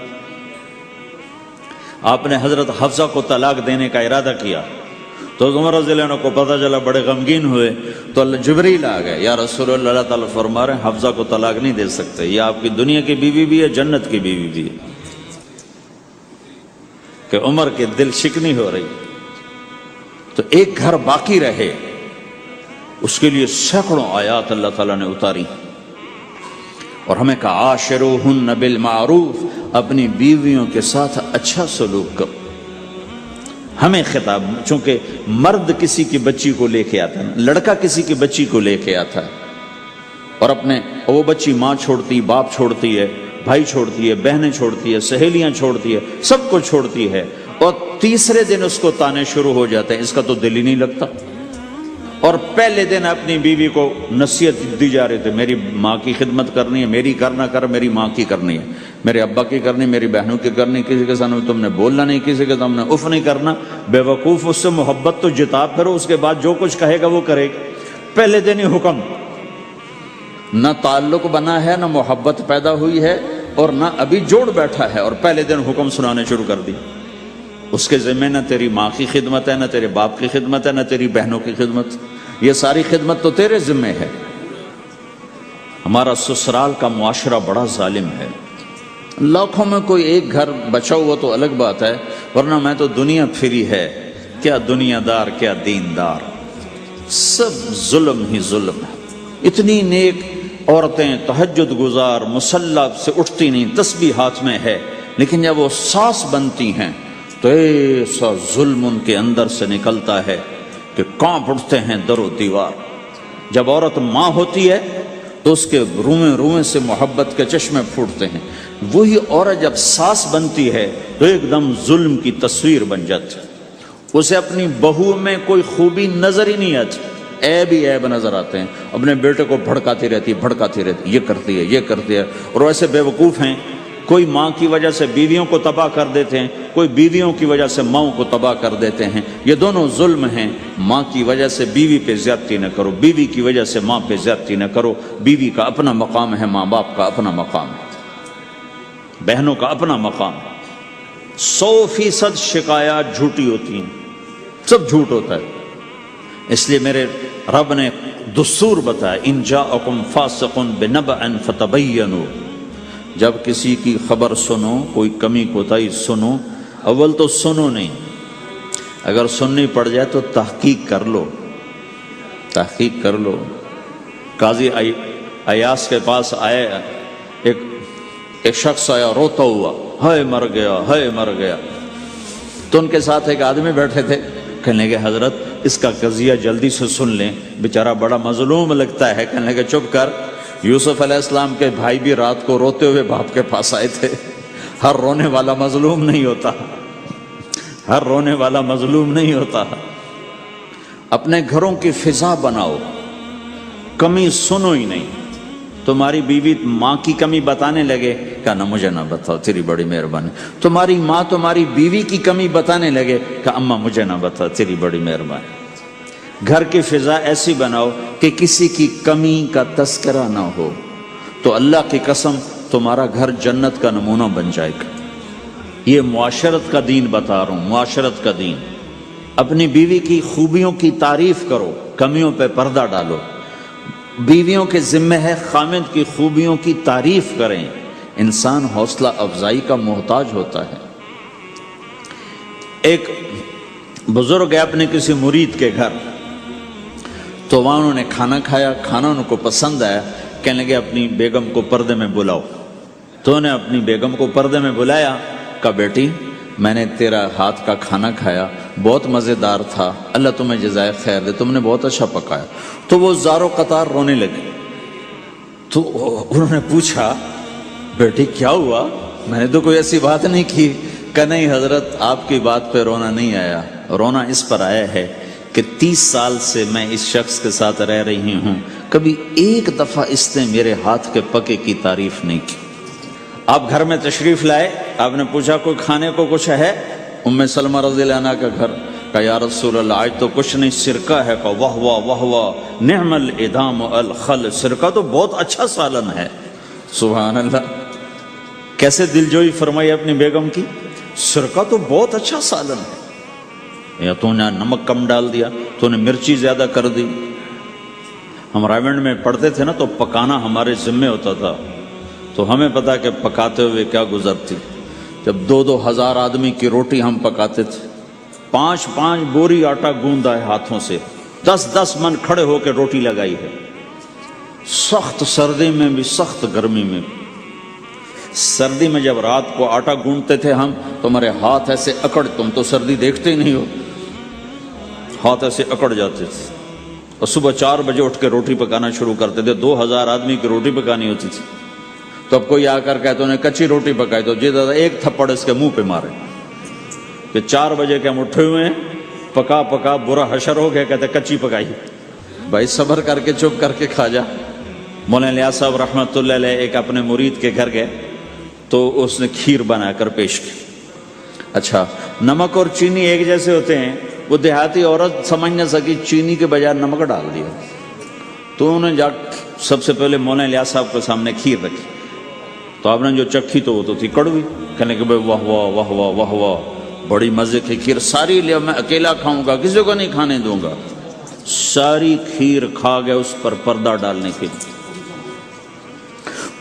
آپ نے حضرت حفصہ کو طلاق دینے کا ارادہ کیا تو عمر رضی اللہ عنہ کو پتہ چلا، بڑے غمگین ہوئے، تو جبریل آ گئے، یا رسول اللہ، اللہ تعالیٰ فرما رہے ہیں حفصہ کو طلاق نہیں دے سکتے، یہ آپ کی دنیا کی بیوی بھی ہے، جنت کی بیوی بھی ہے. کہ عمر کے دل شکنی ہو رہی. تو ایک گھر باقی رہے اس کے لیے سینکڑوں آیات اللہ تعالیٰ نے اتاری، اور ہمیں کہا عاشروہن بالمعروف، اپنی بیویوں کے ساتھ اچھا سلوک کرو. ہمیں خطاب، چونکہ مرد کسی کی بچی کو لے کے آتا ہے، لڑکا کسی کی بچی کو لے کے آتا ہے، اور وہ بچی ماں چھوڑتی، باپ چھوڑتی ہے، بھائی چھوڑتی ہے، بہنیں چھوڑتی ہے، سہیلیاں چھوڑتی ہے، سب کو چھوڑتی ہے، اور تیسرے دن اس کو تانے شروع ہو جاتے ہیں، اس کا تو دل ہی نہیں لگتا. اور پہلے دن اپنی بیوی کو نصیحت دی جا رہی تھی، میری ماں کی خدمت کرنی ہے، میری کرنا کر، میری ماں کی کرنی ہے، میرے ابا کی کرنی، میری بہنوں کی کرنی، کسی کے سامنے تم نے بولنا نہیں، کسی کے سامنے اف نہیں کرنا. بے وقوف، اس سے محبت تو جتا پھرو، اس کے بعد جو کچھ کہے گا وہ کرے گا. پہلے دن ہی حکم، نہ تعلق بنا ہے، نہ محبت پیدا ہوئی ہے، اور نہ ابھی جوڑ بیٹھا ہے، اور پہلے دن حکم سنانے شروع کر دی. اس کے ذمہ نہ تیری ماں کی خدمت ہے، نہ تیرے باپ کی خدمت ہے، نہ تیری بہنوں کی خدمت، یہ ساری خدمت تو تیرے ذمہ ہے. ہمارا سسرال کا معاشرہ بڑا ظالم ہے. لاکھوں میں کوئی ایک گھر بچا ہوا تو الگ بات ہے، ورنہ میں تو دنیا پھری ہے، کیا دنیا دار کیا دیندار، سب ظلم ہی ظلم ہے. اتنی نیک عورتیں تہجد گزار مصلی سے اٹھتی نہیں، تسبیح ہاتھ میں ہے، لیکن جب وہ ساس بنتی ہیں تو ایسا ظلم ان کے اندر سے نکلتا ہے کہ کانپ اٹھتے ہیں در و دیوار. جب عورت ماں ہوتی ہے تو اس کے روئیں روئیں سے محبت کے چشمے پھوٹتے ہیں. وہی عورت جب ساس بنتی ہے تو ایک دم ظلم کی تصویر بن جاتی ہے. اسے اپنی بہو میں کوئی خوبی نظر ہی نہیں آتی، عیب ہی عیب نظر آتے ہیں. اپنے بیٹے کو بھڑکاتی رہتی، یہ کرتی ہے، یہ کرتی ہے. اور ایسے بے وقوف ہیں، کوئی ماں کی وجہ سے بیویوں کو تباہ کر دیتے ہیں، کوئی بیویوں کی وجہ سے ماؤں کو تباہ کر دیتے ہیں. یہ دونوں ظلم ہیں. ماں کی وجہ سے بیوی پہ زیادتی نہ کرو، بیوی کی وجہ سے ماں پہ زیادتی نہ کرو. بیوی کا اپنا مقام ہے، ماں باپ کا اپنا مقام ہے، بہنوں کا اپنا مقام ہے. 100% شکایات جھوٹی ہوتی ہیں، سب جھوٹ ہوتا ہے. اس لیے میرے رب نے دستور بتایا، ان جاءکم فاسق بنبأ فتبینوا، جب کسی کی خبر سنو، کوئی کمی کوتاہی سنو، اول تو سنو نہیں، اگر سننی پڑ جائے تو تحقیق کر لو، تحقیق کر لو۔ قاضی ایاس کے پاس آئے، ایک شخص آیا روتا ہوا، ہائے مر گیا، ہائے مر گیا۔ تو ان کے ساتھ ایک آدمی بیٹھے تھے، کہنے لگے حضرت اس کا قضیہ جلدی سے سن لیں، بیچارہ بڑا مظلوم لگتا ہے۔ کہنے لگے چپ کر، یوسف علیہ السلام کے بھائی بھی رات کو روتے ہوئے باپ کے پاس آئے تھے۔ ہر رونے والا مظلوم نہیں ہوتا، ہر رونے والا مظلوم نہیں ہوتا۔ اپنے گھروں کی فضا بناؤ، کمی سنو ہی نہیں۔ تمہاری بیوی ماں کی کمی بتانے لگے، کہا مجھے نہ بتاؤ، تیری بڑی مہربانی۔ تمہاری ماں تمہاری بیوی کی کمی بتانے لگے، کہا اماں مجھے نہ بتاؤ، تیری بڑی مہربانی۔ گھر کی فضا ایسی بناؤ کہ کسی کی کمی کا تذکرہ نہ ہو، تو اللہ کی قسم تمہارا گھر جنت کا نمونہ بن جائے گا۔ یہ معاشرت کا دین بتا رہا ہوں، معاشرت کا دین۔ اپنی بیوی کی خوبیوں کی تعریف کرو، کمیوں پہ پردہ ڈالو۔ بیویوں کے ذمہ ہے خامد کی خوبیوں کی تعریف کریں۔ انسان حوصلہ افزائی کا محتاج ہوتا ہے۔ ایک بزرگ ہے اپنے کسی مرید کے گھر، تو وہاں انہوں نے کھانا کھایا، کھانا ان کو پسند آیا، کہنے لگے اپنی بیگم کو پردے میں بلاؤ۔ تو انہوں نے اپنی بیگم کو پردے میں بلایا، کہا بیٹی میں نے تیرا ہاتھ کا کھانا کھایا، بہت مزیدار تھا، اللہ تمہیں جزائے خیر دے، تم نے بہت اچھا پکایا۔ تو وہ زارو قطار رونے لگے۔ تو انہوں نے پوچھا بیٹی کیا ہوا؟ میں نے تو کوئی ایسی بات نہیں کی۔ کہ نہیں حضرت آپ کی بات پہ رونا نہیں آیا، رونا اس پر آیا ہے کہ 30 سال سے میں اس شخص کے ساتھ رہ رہی ہوں، کبھی ایک دفعہ اس نے میرے ہاتھ کے پکے کی تعریف نہیں کی۔ آپ گھر میں تشریف لائے، آپ نے پوچھا کوئی کھانے کو کچھ ہے؟ ام سلمہ رضی اللہ عنہ کا گھر، کہا یا رسول اللہ آج تو کچھ نہیں، سرکہ ہے۔ کہا واہ واہ واہ واہ، نعم الادام الخل، سرکہ تو بہت اچھا سالن ہے۔ سبحان اللہ، کیسے دلجوئی فرمائی اپنی بیگم کی، سرکہ تو بہت اچھا سالن ہے، یا تو نے نمک کم ڈال دیا، تو نے مرچی زیادہ کر دی۔ ہم رائمنڈ میں پڑھتے تھے نا، تو پکانا ہمارے ذمہ ہوتا تھا، تو ہمیں پتا کہ پکاتے ہوئے کیا گزرتی۔ جب 2-2 ہزار آدمی کی روٹی ہم پکاتے تھے، 5-5 بوری آٹا گوندا ہے ہاتھوں سے، 10-10 من کھڑے ہو کے روٹی لگائی ہے، سخت سردی میں بھی سخت گرمی میں بھی۔ سردی میں جب رات کو آٹا گونڈتے تھے ہم، تو ہمارے ہاتھ ایسے اکڑ، تم تو سردی دیکھتے ہی نہیں ہو، ہاتھ ایسے اکڑ جاتے تھے، اور صبح 4 بجے اٹھ کے روٹی پکانا شروع کرتے تھے۔ 2000 آدمی کی روٹی پکانی ہوتی تھی۔ تو اب کوئی آ کر کہتے انہیں کچی روٹی پکائی، تو جی دادا ایک تھپڑ اس کے منہ پہ مارے کہ 4 بجے کے ہم اٹھے ہوئے ہیں، پکا پکا برا حشر ہو گیا، کہتے کچی پکائی۔ بھائی صبر کر کے چپ کر کے کھا جا۔ مولانا الیاس صاحب رحمۃ اللہ علیہ ایک اپنے مرید کے گھر گئے، تو اس نے کھیر بنا کر پیش کی۔ اچھا نمک اور چینی ایک جیسے ہوتے ہیں، وہ دیہاتی عورت سمجھ نہ سکی، چینی کے بجائے نمک ڈال دیا۔ تو انہوں نے جا سب سے پہلے مولانا الیاس صاحب کے سامنے کھیر رکھی، تو آپ نے جو چکھی تو وہ تو تھی کڑوی۔ کہنے کہ بھائی واہ واہ واہ واہ واہ واہ، بڑی مزے کی کھیر، ساری لیا، میں اکیلا کھاؤں گا، کسی کو نہیں کھانے دوں گا۔ ساری کھیر کھا گئے، اس پر پردہ ڈالنے کے لیے۔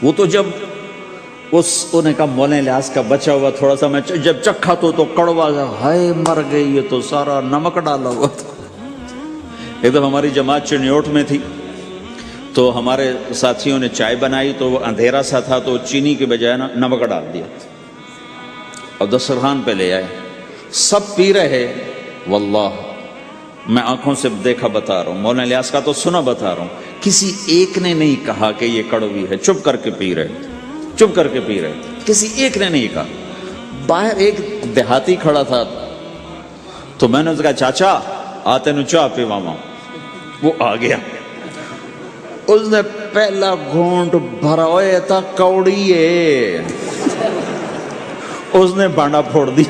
وہ تو جب انہوں نے کہا مولانا الیاس کا بچا ہوا تھوڑا سا، میں جب چکھا تو کڑوا، ہائے مر گئی، یہ تو سارا نمک ڈالا ہوا تھا۔ ایک دفعہ ہماری جماعت چنیوٹ میں تھی، تو ہمارے ساتھیوں نے چائے بنائی، تو وہ اندھیرا سا تھا، تو چینی کے بجائے نمک ڈال دیا اور دسترخوان پہ لے آئے، سب پی رہے۔ واللہ میں آنکھوں سے دیکھا بتا رہا ہوں، مولانا الیاس کا تو سنا بتا رہا ہوں، کسی ایک نے نہیں کہا کہ یہ کڑوی ہے، چپ کر کے پی رہے، چپ کر کے پی رہے، کسی ایک نے نہیں کہا۔ باہر ایک دیہاتی کھڑا تھا، تو میں نے اس کہا چاچا آتے نو چاہ پیواں، وہ آ گیا، اس نے پہلا گھونٹ بھرا ہوئے تھا، کوڑی ہے، اس نے بانڈا پھوڑ دی۔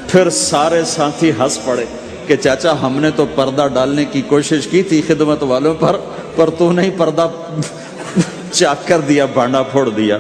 پھر سارے ساتھی ہنس پڑے کہ چاچا ہم نے تو پردہ ڈالنے کی کوشش کی تھی خدمت والوں پر تو نہیں پردہ چاک کر دیا، بانڈا پھوڑ دیا۔